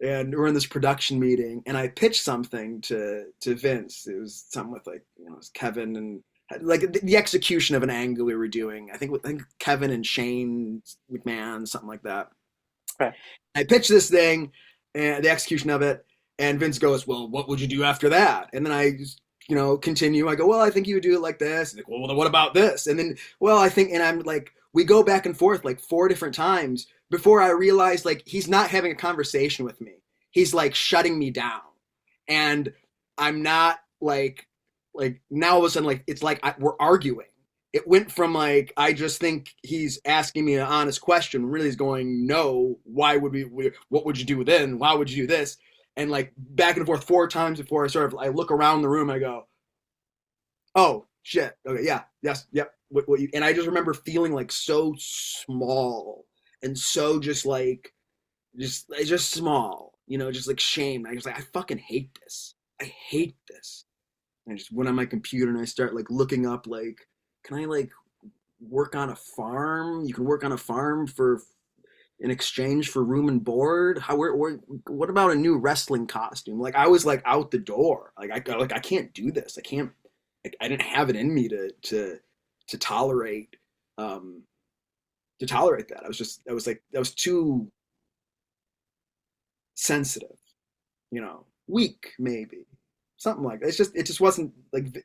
And we're in this production meeting and I pitched something to Vince. It was something with like it was Kevin and like the execution of an angle we were doing. I think Kevin and Shane McMahon, something like that. Okay. I pitched this thing and the execution of it, and Vince goes, well, what would you do after that? And then I just, continue. I go, well, I think you would do it like this. And like, well, then what about this? And then, well, I think, and I'm like, we go back and forth like 4 different times before I realized like he's not having a conversation with me. He's like shutting me down. And I'm not like now all of a sudden, like, it's like we're arguing. It went from like, I just think he's asking me an honest question. Really he's going, no, what would you do then? Why would you do this? And like back and forth 4 times before I look around the room and I go, oh shit. Okay. Yeah. Yes. Yep. And I just remember feeling like so small and so just small, just like shame. I was like, I fucking hate this. I hate this. And I just went on my computer and I start like looking up, like, can I like work on a farm? You can work on a farm in exchange for room and board. What about a new wrestling costume? Like I was like out the door. Like I can't do this. I can't. I didn't have it in me to tolerate that. I was too sensitive, weak maybe, something like that. It just wasn't like,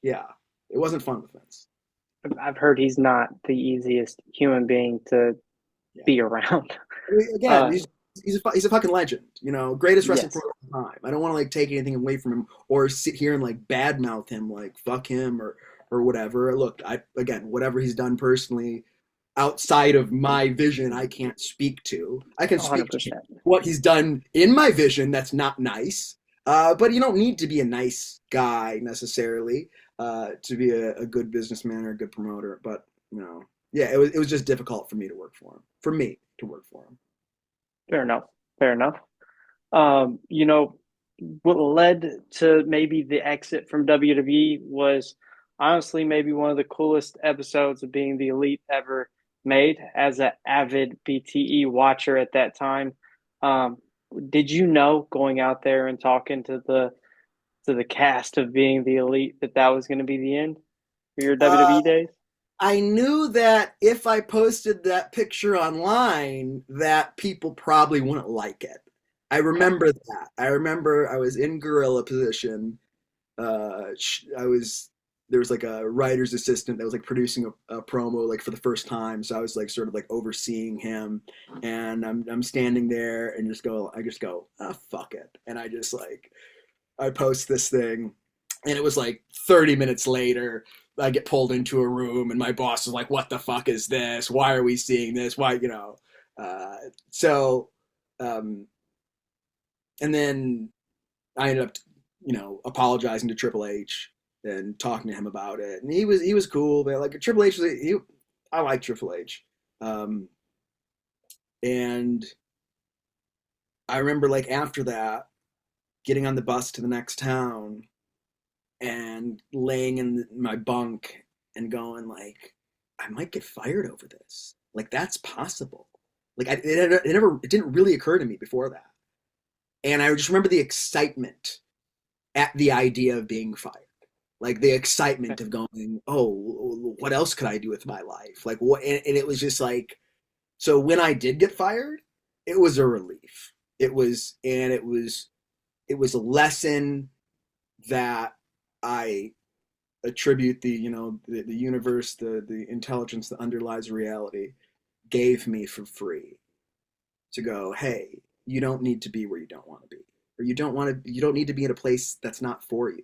yeah, it wasn't fun with Vince. I've heard he's not the easiest human being to be around. Again, he's a fucking legend, greatest wrestling Yes. pro of all time. I don't want to like take anything away from him or sit here and like badmouth him, like fuck him or whatever. Look, whatever he's done personally, outside of my vision I can't speak to. I can speak to 100%. what he's done in my vision that's not nice. But you don't need to be a nice guy necessarily to be a good businessman or a good promoter. But yeah, it was just difficult for me to work for him. For me to work for him. Fair enough. Fair enough. You know, what led to maybe the exit from WWE was honestly maybe one of the coolest episodes of Being the Elite ever made as an avid BTE watcher at that time. Um, did you know going out there and talking to the cast of Being the Elite that that was going to be the end for your Uh, WWE days? I knew that if I posted that picture online, that people probably wouldn't like it. I Okay. remember that. I remember I was in gorilla position. I was there was like a writer's assistant that was like producing a promo like for the first time, so I was like sort of like overseeing him, and I'm standing there and I just go ah fuck it, and I post this thing, and it was like 30 minutes later. I get pulled into a room, and my boss is like, "What the fuck is this? Why are we seeing this? Why, you know?" Uh, so, um, and then I ended up, apologizing to Triple H and talking to him about it, and he was cool. But like Triple H, I like Triple H, um, and I remember like after that, getting on the bus to the next town and laying in my bunk and going like, I might get fired over this. Like that's possible. Like it didn't really occur to me before that. And I just remember the excitement at the idea of being fired. Like the excitement of going, oh, what else could I do with my life? Like what? And it was just like, so when I did get fired, it was a relief. It was a lesson that I attribute the universe, the intelligence that underlies reality gave me for free to go, hey, you don't need to be where you don't want to be, or you don't need to be in a place that's not for you,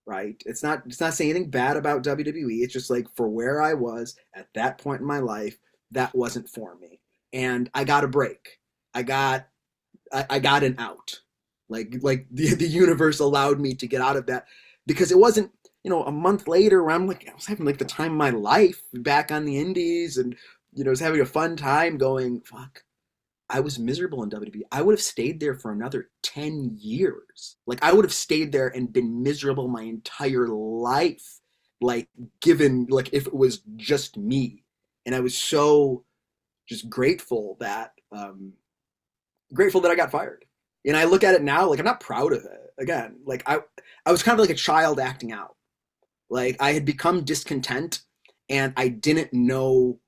right? It's not saying anything bad about WWE. It's just like for where I was at that point in my life, that wasn't for me, and I got a break. I got an out. Like the universe allowed me to get out of that because it wasn't a month later where I was having like the time of my life back on the indies and was having a fun time going fuck. I was miserable in WWE. I would have stayed there for another 10 years. Like I would have stayed there and been miserable my entire life. Like given like if it was just me. And I was so just grateful that I got fired. And I look at it now, like I'm not proud of it. Again, like I was kind of like a child acting out. Like I had become discontent and I didn't know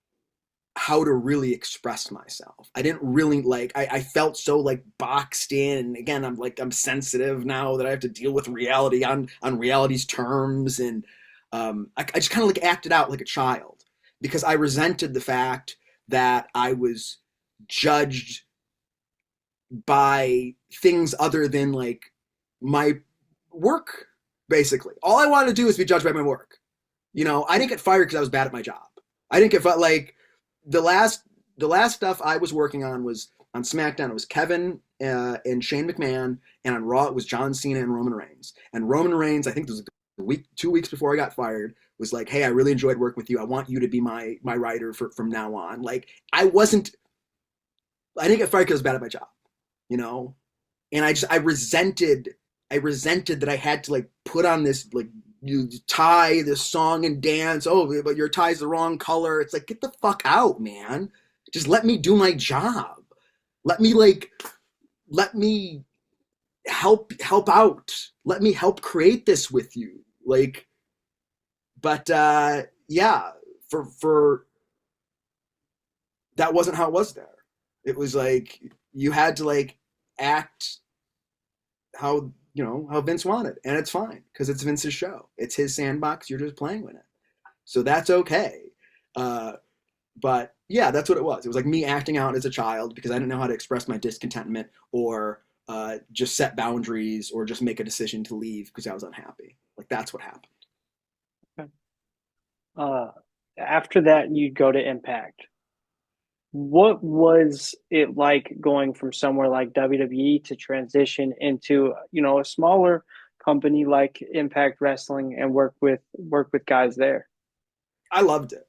how to really express myself. I didn't really I felt so like boxed in. And again, I'm sensitive now that I have to deal with reality on reality's terms. And I just kind of like acted out like a child because I resented the fact that I was judged by things other than like my work. Basically all I wanted to do is be judged by my work. I didn't get fired because I was bad at my job. I didn't get like the last stuff I was working on was on SmackDown. It was Kevin and Shane McMahon, and on Raw it was John Cena and Roman Reigns. And Roman Reigns, I think it was a week, 2 weeks before I got fired, was like, "Hey, I really enjoyed working with you. I want you to be my writer from now on." Like I didn't get fired because I was bad at my job, you know. And I resented that I had to like put on this like you tie this song and dance. Oh, but your tie's the wrong color. It's like get the fuck out, man. Just let me do my job. Let me like let me help out. Let me help create this with you. Like, but yeah, for that wasn't how it was there. It was like you had to like act how Vince wanted, and it's fine because it's Vince's show. It's his sandbox. You're just playing with it, so that's okay. Uh, but yeah, that's what it was. It was like me acting out as a child because I didn't know how to express my discontentment or just set boundaries or just make a decision to leave because I was unhappy. Like that's what happened. Uh, After that, you'd go to Impact. What was it like going from somewhere like WWE to transition into, a smaller company like Impact Wrestling and work with guys there? I loved it.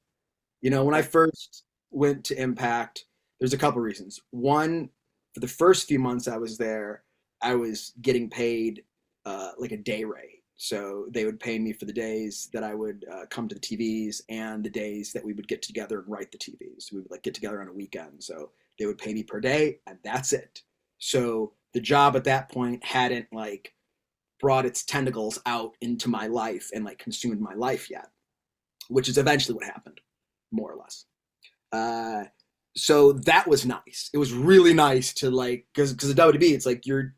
When I Okay. first went to Impact, there's a couple reasons. One, for the first few months I was there, I was getting paid like a day rate. So they would pay me for the days that I would come to the TVs and the days that we would get together and write the TVs. We would like get together on a weekend. So they would pay me per day, and that's it. So the job at that point hadn't like brought its tentacles out into my life and like consumed my life yet, which is eventually what happened, more or less. Uh, so that was nice. It was really nice to like because the WWE, it's like you're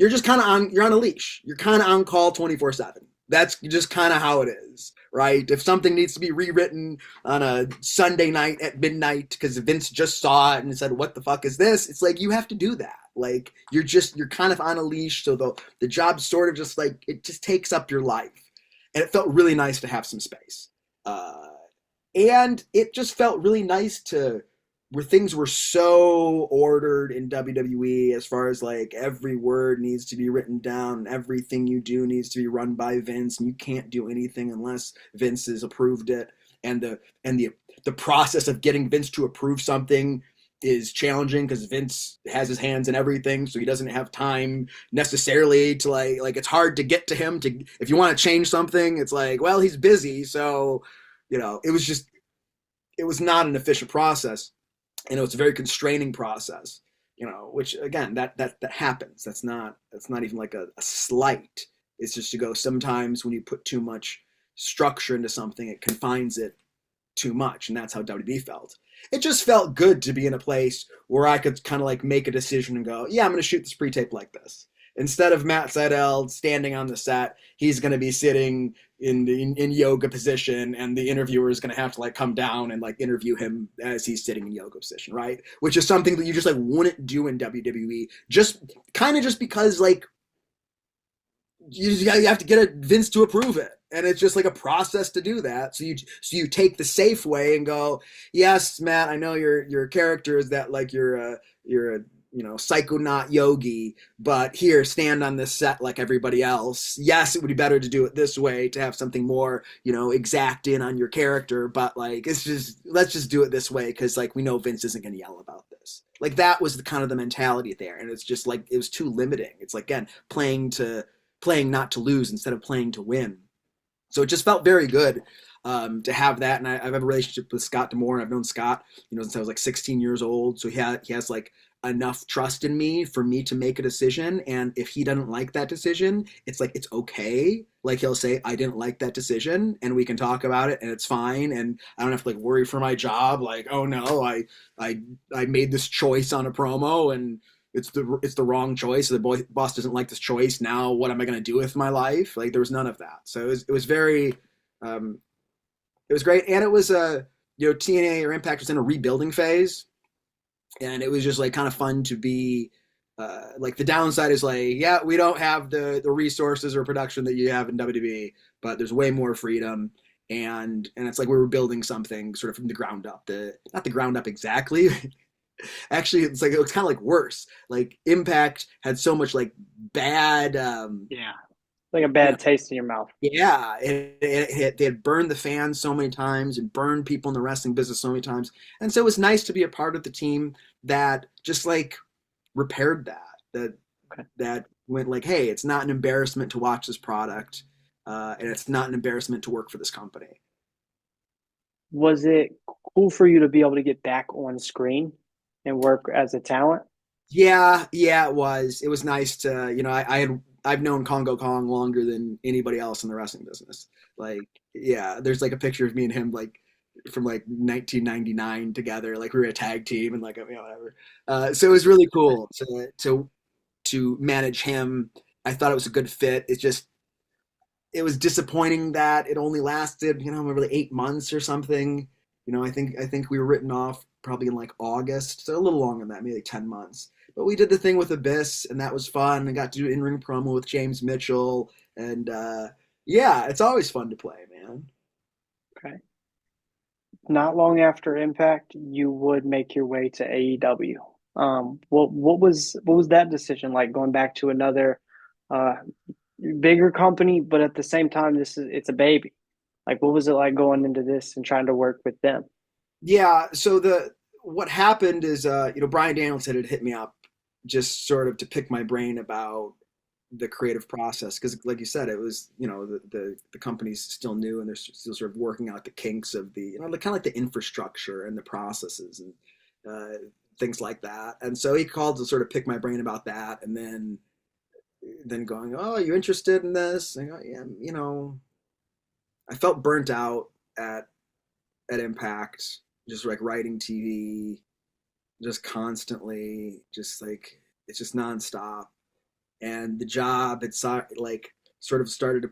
just kind of you're on a leash. You're kind of on call 24/7. That's just kind of how it is, right? If something needs to be rewritten on a Sunday night at midnight because Vince just saw it and said, "What the fuck is this?" It's like you have to do that. Like you're kind of on a leash, so the job sort of just like it just takes up your life, and it felt really nice to have some space. Uh, and it just felt really nice to where things were so ordered in WWE as far as like every word needs to be written down, everything you do needs to be run by Vince, and you can't do anything unless Vince has approved it. And the process of getting Vince to approve something is challenging because Vince has his hands in everything, so he doesn't have time necessarily to like it's hard to get to him to if you want to change something, it's like, well, he's busy, so it was not an efficient process, and it was a very constraining process. Which again, that happens. That's not even like a slight. It's just to go. Sometimes when you put too much structure into something, it confines it too much, and that's how WWE felt. It just felt good to be in a place where I could kind of like make a decision and go, yeah, I'm going to shoot this pre-tape like this. Instead of Matt Sydal standing on the set, he's going to be sitting in yoga position, and the interviewer is going to have to like come down and like interview him as he's sitting in yoga position, right? Which is something that you just like wouldn't do in WWE, just because like you have to get a Vince to approve it, and it's just like a process to do that. So you take the safe way and go, yes, Matt, I know your character is that like you're a psychonaut yogi, but here, stand on this set like everybody else. Yes, it would be better to do it this way to have something more exact in on your character, but like let's just do it this way because like we know Vince isn't going to yell about this. Like that was the kind of the mentality there, and it's just like it was too limiting. It's like again playing not to lose instead of playing to win. So it just felt very good to have that. And I have a relationship with Scott D'Amore, and I've known Scott, since I was like 16 years old. So he has like enough trust in me for me to make a decision. And if he doesn't like that decision, it's like it's okay. Like he'll say, I didn't like that decision, and we can talk about it, and it's fine. And I don't have to like worry for my job. Like, oh no, I made this choice on a promo, and it's the wrong choice. The boss doesn't like this choice. Now, what am I going to do with my life? Like, there was none of that. So it was very, um, it was great, and it was TNA or Impact was in a rebuilding phase, and it was just like kind of fun to be. Like the downside is like, yeah, we don't have the resources or production that you have in WWE, but there's way more freedom, and it's like we were building something sort of from the ground up. The not the ground up exactly, actually it's like it was kind of like worse. Like Impact had so much like bad Yeah. Like a you know bad taste in your mouth. yeah they had burned the fans so many times and burned people in the wrestling business so many times, and so it was nice to be a part of the team that just like repaired Okay. that went like, hey, it's not an embarrassment to watch this product, and it's not an embarrassment to work for this company. Was it cool for you to be able to get back on screen and work as a talent? Yeah, it was nice to I've known Congo Kong longer than anybody else in the wrestling business. Like, yeah, there's like a picture of me and him like from like 1999 together. Like we were a tag team and like whatever. So it was really cool to manage him. I thought it was a good fit. It was disappointing that it only lasted really 8 months or something. I think we were written off probably in like August, so a little longer than that, maybe like 10 months. But we did the thing with Abyss, and that was fun. I got to do in-ring promo with James Mitchell, and yeah, it's always fun to play, man. Okay. not long after Impact, you would make your way to AEW. What was that decision like going back to another uh, bigger company, but at the same time, it's a baby. Like, what was it like going into this and trying to work with them? Yeah. So the what happened is, Brian Danielson had hit me up just sort of to pick my brain about the creative process because, like you said, it was the company's still new and they're still sort of working out the kinks of the kind of like the infrastructure and the processes and things like that. And so he called to sort of pick my brain about that, and then going, "Oh, you interested in this?" And I go, yeah, I felt burnt out at Impact, just like writing TV, just constantly, just like it's just nonstop. And the job had like sort of started to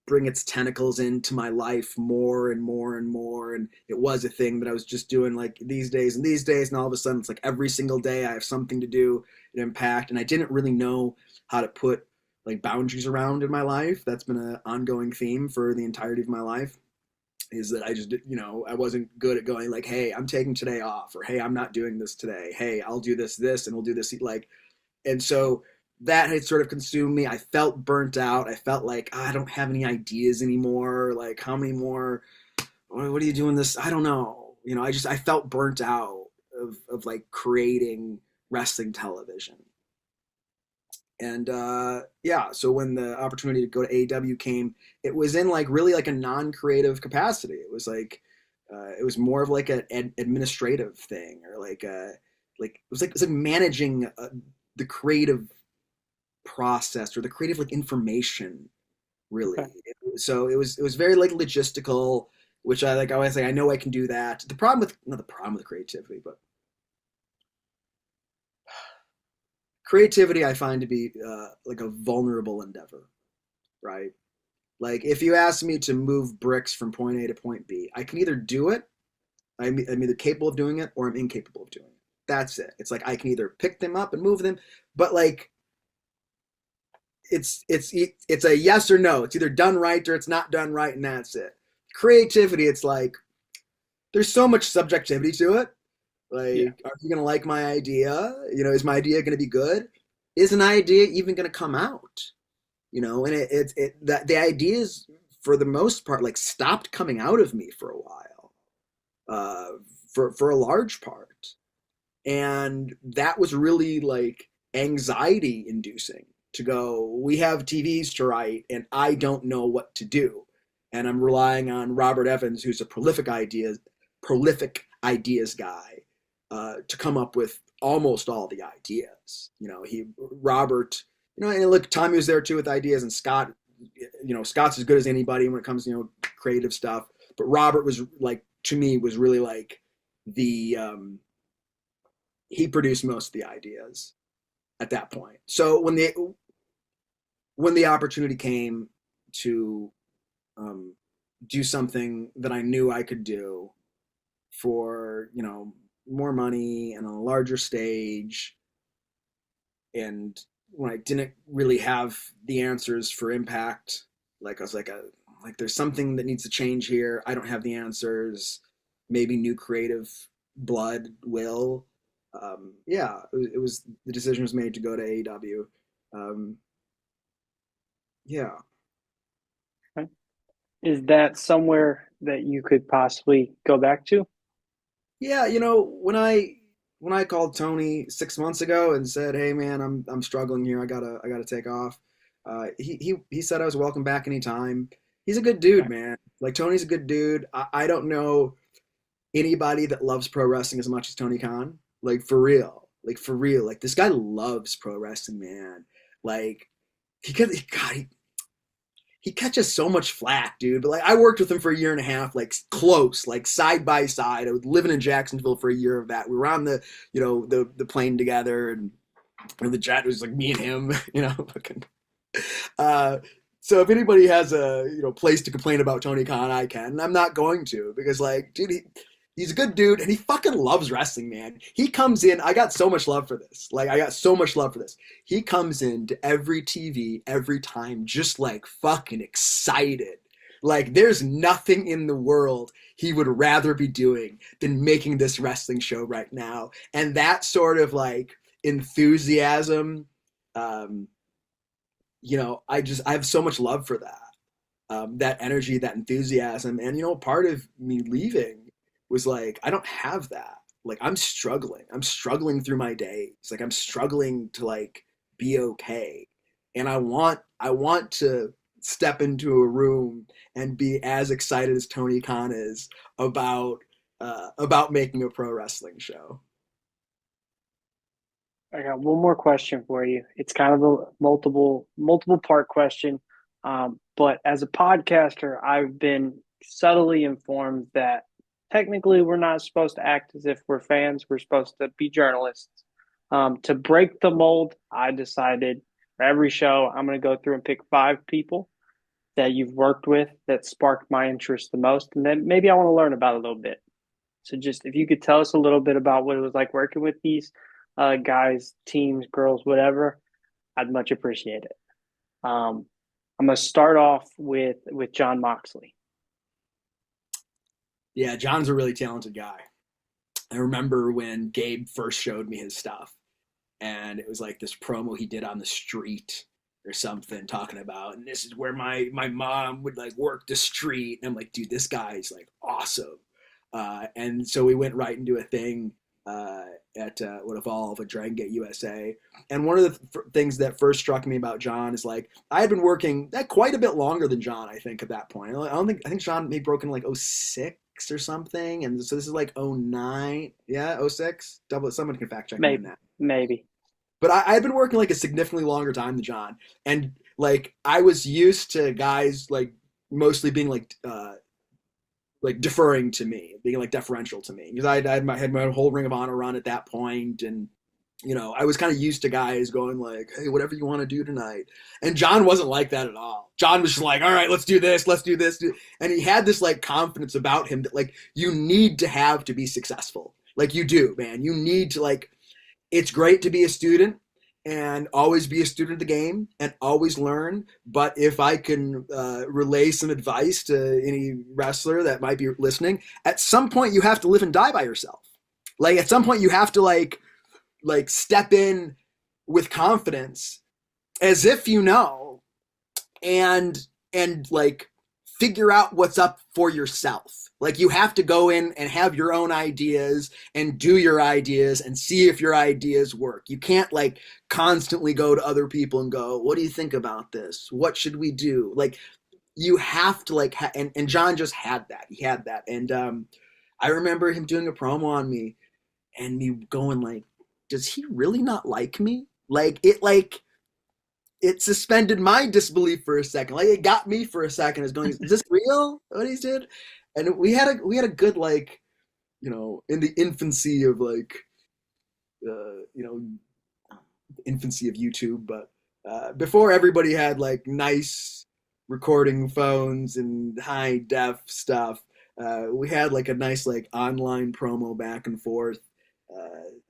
bring its tentacles into my life more and more and more. And it was a thing that I was just doing like these days and these days. And all of a sudden, it's like every single day I have something to do at Impact. And I didn't really know how to put like boundaries around in my life. That's been an ongoing theme for the entirety of my life. Is that I just, I wasn't good at going like, hey, I'm taking today off, or hey, I'm not doing this today. Hey, I'll do this, and we'll do this. Like, and so that had sort of consumed me. I felt burnt out. I felt like I don't have any ideas anymore. Like, how many more? What are you doing this? I don't know. I felt burnt out of like creating wrestling television. And yeah, so when the opportunity to go to AEW came, it was in like really like a non-creative capacity. It was like it was more of like an administrative thing, or like it was like managing the creative process or the creative like information really. Okay. So it was very like logistical, which I always say I know I can do that. The problem with not the problem with creativity, but creativity I find to be like a vulnerable endeavor, right? Like if you ask me to move bricks from point A to point B, I can either do it, I'm either capable of doing it, or I'm incapable of doing it. That's it. It's like I can either pick them up and move them, but like it's a yes or no. It's either done right or it's not done right, and that's it. Creativity, it's like there's so much subjectivity to it. Yeah. Like, are you gonna like my idea? Is my idea gonna be good? Is an idea even gonna come out? And that the ideas for the most part like stopped coming out of me for a while, uh, for a large part, and that was really like anxiety inducing to go. We have TVs to write, and I don't know what to do, and I'm relying on Robert Evans, who's a prolific ideas guy, to come up with almost all the ideas. Robert, and look, Tommy was there too with ideas, and Scott, Scott's as good as anybody when it comes to creative stuff. But Robert was like, to me, was really like the he produced most of the ideas at that point. So when the opportunity came to do something that I knew I could do for more money and on a larger stage, and when I didn't really have the answers for Impact, like I was like there's something that needs to change here. I don't have the answers. Maybe new creative blood will. Yeah, it was the decision was made to go to AEW. Um, yeah, Okay. Is that somewhere that you could possibly go back to? yeah. When I called Tony 6 months ago and said, "Hey, man, I'm struggling here. I gotta take off." He said I was welcome back anytime. He's a good dude, Okay. man. Like Tony's a good dude. I don't know anybody that loves pro wrestling as much as Tony Khan. Like for real. Like for real. Like this guy loves pro wrestling, man. Like he catches so much flack, dude. But like I worked with him for a year and a half, like close, like side by side. I was living in Jacksonville for a year of that. We were on the plane together, and the jet was like me and him, fucking. Uh, so if anybody has a place to complain about Tony Khan, I can. And I'm not going to, because like, dude, he's a good dude, and he fucking loves wrestling, man. He comes in. I got so much love for this. Like, I got so much love for this. He comes in to every TV every time, just like fucking excited. Like, there's nothing in the world he would rather be doing than making this wrestling show right now. And that sort of like enthusiasm, um, I have so much love for that. That energy, that enthusiasm. And, part of me leaving was like, I don't have that. Like, I'm struggling. I'm struggling through my days. Like, I'm struggling to like be okay. And I want to step into a room and be as excited as Tony Khan is about making a pro wrestling show. I got one more question for you. It's kind of a multiple part question. But as a podcaster, I've been subtly informed that technically we're not supposed to act as if we're fans. We're supposed to be journalists. To break the mold, I decided for every show, I'm going to go through and pick 5 people that you've worked with that sparked my interest the most. And then maybe I want to learn about a little bit. So just if you could tell us a little bit about what it was like working with these guys, teams, girls, whatever, I'd much appreciate it. I'm gonna start off with John Moxley. Yeah, John's a really talented guy. I remember when Gabe first showed me his stuff, and it was like this promo he did on the street or something, talking about, and this is where my mom would like work the street. And I'm like, dude, this guy's like awesome. And so we went right into a thing at what evolved a Dragon Gate USA. And one of the things that first struck me about John is like I had been working that quite a bit longer than John. I think at that point, I think John may broken like '06 or something, and so this is like '09, yeah, '06. Double. Someone can fact check me on that. Maybe. But I had been working like a significantly longer time than John, and like I was used to guys like mostly being like deferring to me, being like deferential to me, because I had my whole Ring of Honor run at that point, and I was kind of used to guys going like, "Hey, whatever you want to do tonight," and John wasn't like that at all. John was just like, "All right, let's do this, and he had this like confidence about him that like you need to have to be successful, like you do, man. You need to like. It's great to be a student and always be a student of the game and always learn. But if I can relay some advice to any wrestler that might be listening, at some point you have to live and die by yourself. Like at some point you have to like step in with confidence as if and like figure out what's up for yourself. Like you have to go in and have your own ideas and do your ideas and see if your ideas work. You can't like constantly go to other people and go, "What do you think about this? What should we do?" Like you have to like, and John just had that. He had that. And I remember him doing a promo on me and me going like, does he really not like me? It suspended my disbelief for a second. Like it got me for a second. I was going, is this real? What he did? And we had a good like, in the infancy of like, infancy of YouTube, but before everybody had like nice recording phones and high def stuff, we had like a nice like online promo back and forth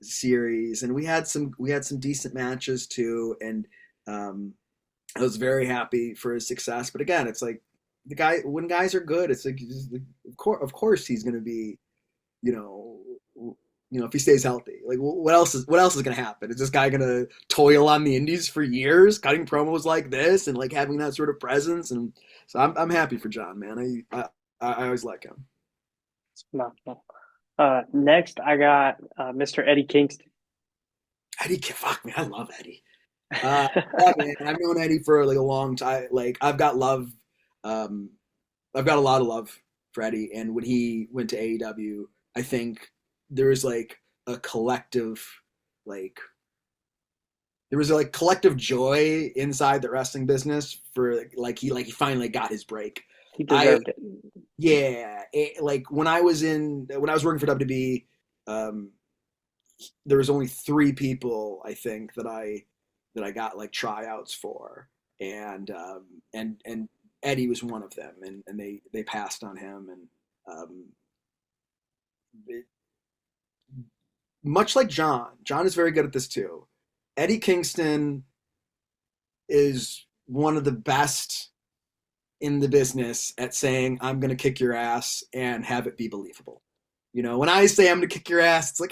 series, and we had some decent matches too, and I was very happy for his success. But again, it's like when guys are good, it's like of course he's going to be, if he stays healthy. Like what else is going to happen? Is this guy going to toil on the indies for years, cutting promos like this and like having that sort of presence? And so I'm happy for John, man. I always like him. It's phenomenal. Next, I got Mr. Eddie Kingston. Fuck me, I love Eddie. Yeah, man, I've known Eddie for like a long time. Like I've got a lot of love for Eddie. And when he went to AEW, I think there was like a collective, like there was a like collective joy inside the wrestling business for like he finally got his break. He deserved it. Yeah, like when I was working for WWE, there was only 3 people I think that I got like tryouts for, and Eddie was one of them, and they passed on him, and much like John is very good at this too. Eddie Kingston is one of the best in the business at saying I'm gonna kick your ass and have it be believable. You know, when I say I'm gonna kick your ass, it's like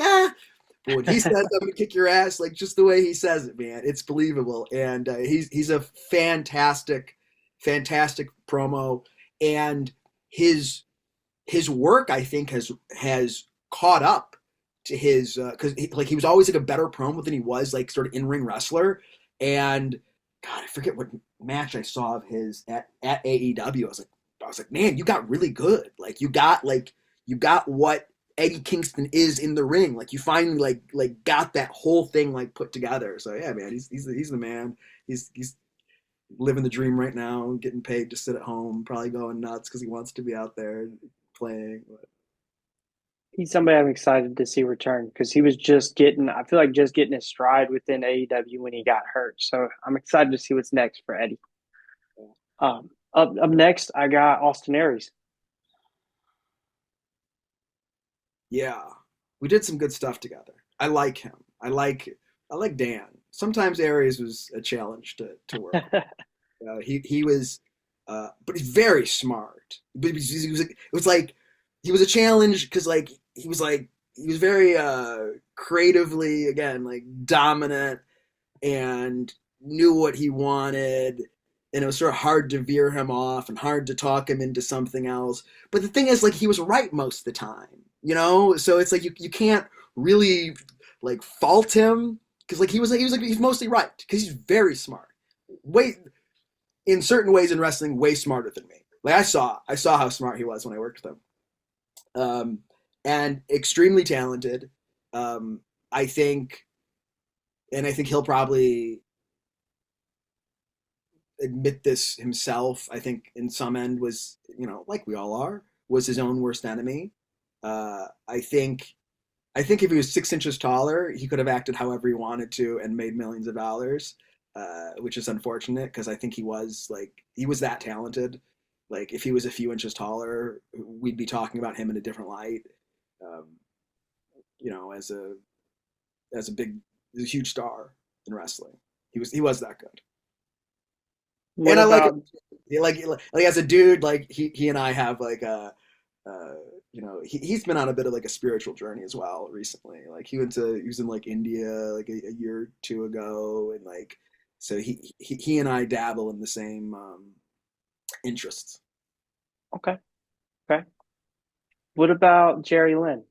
but when he says I'm gonna kick your ass, like just the way he says it, man, it's believable. And he's a fantastic promo, and his his work I think has caught up to his because like he was always like a better promo than he was like sort of in ring wrestler. And God, I forget what match I saw of his at AEW. I was like, man, you got really good. You got what Eddie Kingston is in the ring. Like you finally like got that whole thing like put together. So yeah, man, he's the man. He's living the dream right now, getting paid to sit at home, probably going nuts because he wants to be out there playing. But He's somebody I'm excited to see return because he was just getting, I feel like just getting his stride within AEW when he got hurt. So I'm excited to see what's next for Eddie. Up next, I got Austin Aries. yeah, we did some good stuff together. I like him. I like Dan. Sometimes Aries was a challenge to work with. He was, but he's very smart. But he was it was like he was a challenge because he was very creatively again like dominant and knew what he wanted, and it was sort of hard to veer him off and hard to talk him into something else. But the thing is, like, he was right most of the time, you know. So it's like you can't really like fault him because like he's mostly right because he's very smart. Way in certain ways in wrestling, way smarter than me. Like I saw how smart he was when I worked with him, and extremely talented. I think, and I think he'll probably admit this himself. I think in some end was, you know, like we all are, was his own worst enemy. I think if he was 6 inches taller, he could have acted however he wanted to and made millions of dollars, which is unfortunate because I think he was that talented. Like if he was a few inches taller, we'd be talking about him in a different light. Um, you know, as a huge star in wrestling, he was that good. What And I like him. about Like as a dude, like he and I have like you know, he's been on a bit of like a spiritual journey as well recently. Like he was in like India like a year or two ago, and like so he and I dabble in the same interests. okay, okay. What about Jerry Lynn?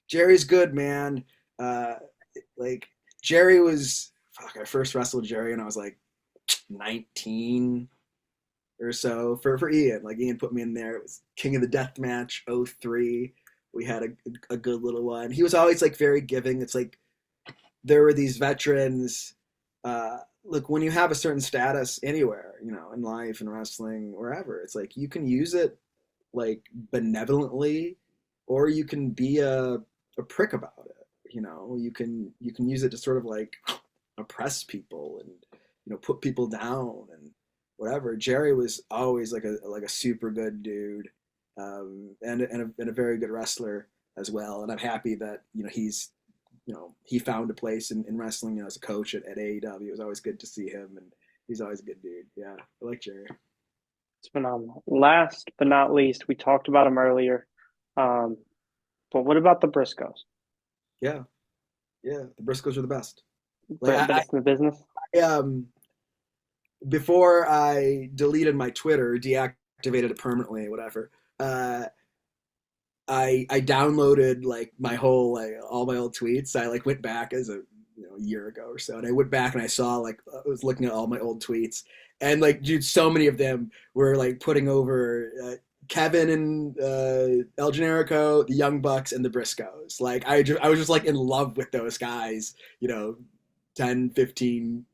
Jerry's good, man. Uh, like Jerry was fuck. I first wrestled Jerry when I was like 19 or so for Ian. Like Ian put me in there. It was King of the Death Match '03. We had a good little one. He was always like very giving. It's like there were these veterans. Look, when you have a certain status anywhere, you know, in life and wrestling, wherever, it's like you can use it like benevolently, or you can be a prick about it. You know, you can use it to sort of like oppress people and you know put people down and whatever. Jerry was always like a super good dude, and a very good wrestler as well. And I'm happy that you know he found a place in wrestling. You know, as a coach at AEW, it was always good to see him, and he's always a good dude. Yeah, I like Jerry. It's phenomenal. Last but not least, we talked about him earlier. Um, but what about the Briscoes? Yeah, yeah, the Briscoes are the best. Like Best in the business? before I deleted my Twitter, deactivated it permanently, whatever. Uh, I downloaded like my whole like all my old tweets. I like went back as a a year ago or so, and I went back and I saw like I was looking at all my old tweets, and like dude, so many of them were like putting over Kevin and El Generico, the Young Bucks, and the Briscoes. Like I was just like in love with those guys. You know, 10, 15,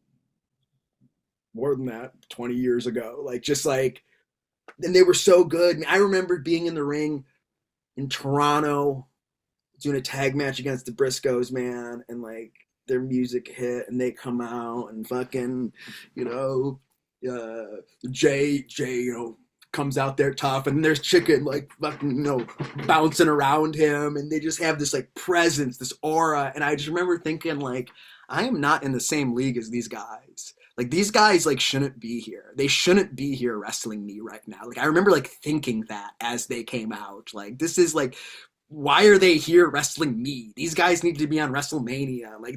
more than that, 20 years ago. Like just like, and they were so good. I mean, I remember being in the ring in Toronto doing a tag match against the Briscoes, man, and like their music hit and they come out and fucking, you know, Jay, you know, comes out there tough, and there's Chicken like fucking bouncing around him, and they just have this like presence, this aura, and I just remember thinking like I am not in the same league as these guys. Like these guys like shouldn't be here. They shouldn't be here wrestling me right now. Like I remember like thinking that as they came out. Like this is like why are they here wrestling me? These guys need to be on WrestleMania. Like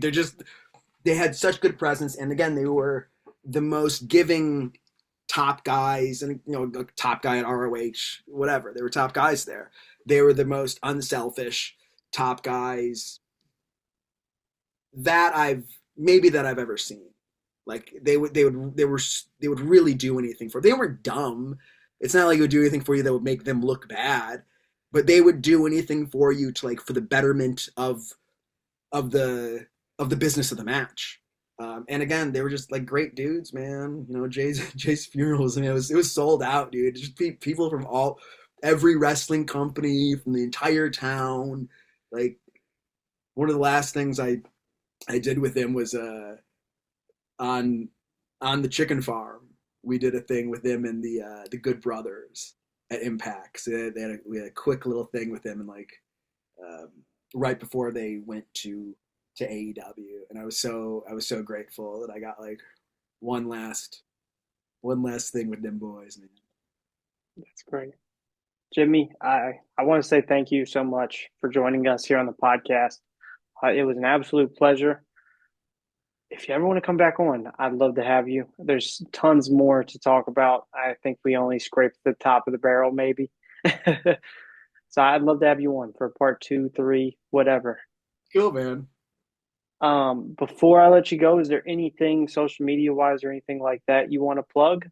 they had such good presence, and again they were the most giving top guys, and top guy at ROH, whatever. They were top guys there. They were the most unselfish top guys that I've ever seen. Like they would really do anything for. They weren't dumb. It's not like they would do anything for you that would make them look bad, but they would do anything for you to like for the betterment of the business of the match. And again, they were just like great dudes, man. Jay's funerals. I mean, it was sold out, dude. Just people from every wrestling company from the entire town. Like one of the last things I did with him was on the chicken farm. We did a thing with them and the Good Brothers at Impact. So we had a quick little thing with them, and like right before they went to AEW, and I was so grateful that I got like one last thing with them boys, man. That's great. Jimmy, I want to say thank you so much for joining us here on the podcast. It was an absolute pleasure. If you ever want to come back on, I'd love to have you. There's tons more to talk about. I think we only scraped the top of the barrel, maybe. So I'd love to have you on for part 2, 3, whatever. Cool, man. Before I let you go, is there anything social media wise or anything like that you want to plug?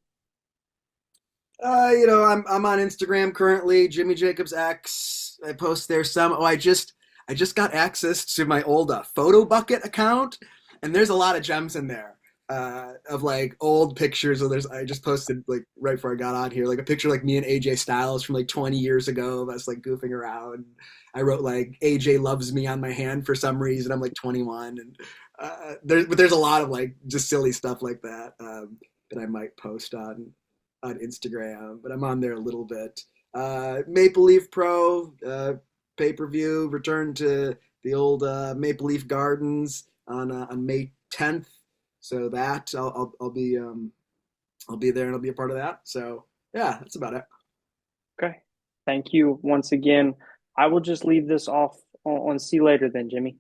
I'm on Instagram currently, Jimmy Jacobs X. I post there some. Oh, I just got access to my old photo bucket account, and there's a lot of gems in there of like old pictures. So I just posted like right before I got on here, like a picture like me and AJ Styles from like 20 years ago of us like goofing around. I wrote like AJ loves me on my hand for some reason. I'm like 21, and there's a lot of like just silly stuff like that that I might post on Instagram, but I'm on there a little bit. Maple Leaf Pro pay-per-view return to the old Maple Leaf Gardens on May 10th. So that I'll be there, and I'll be a part of that. So yeah, that's about it. Okay. Thank you once again. I will just leave this off on see you later then, Jimmy.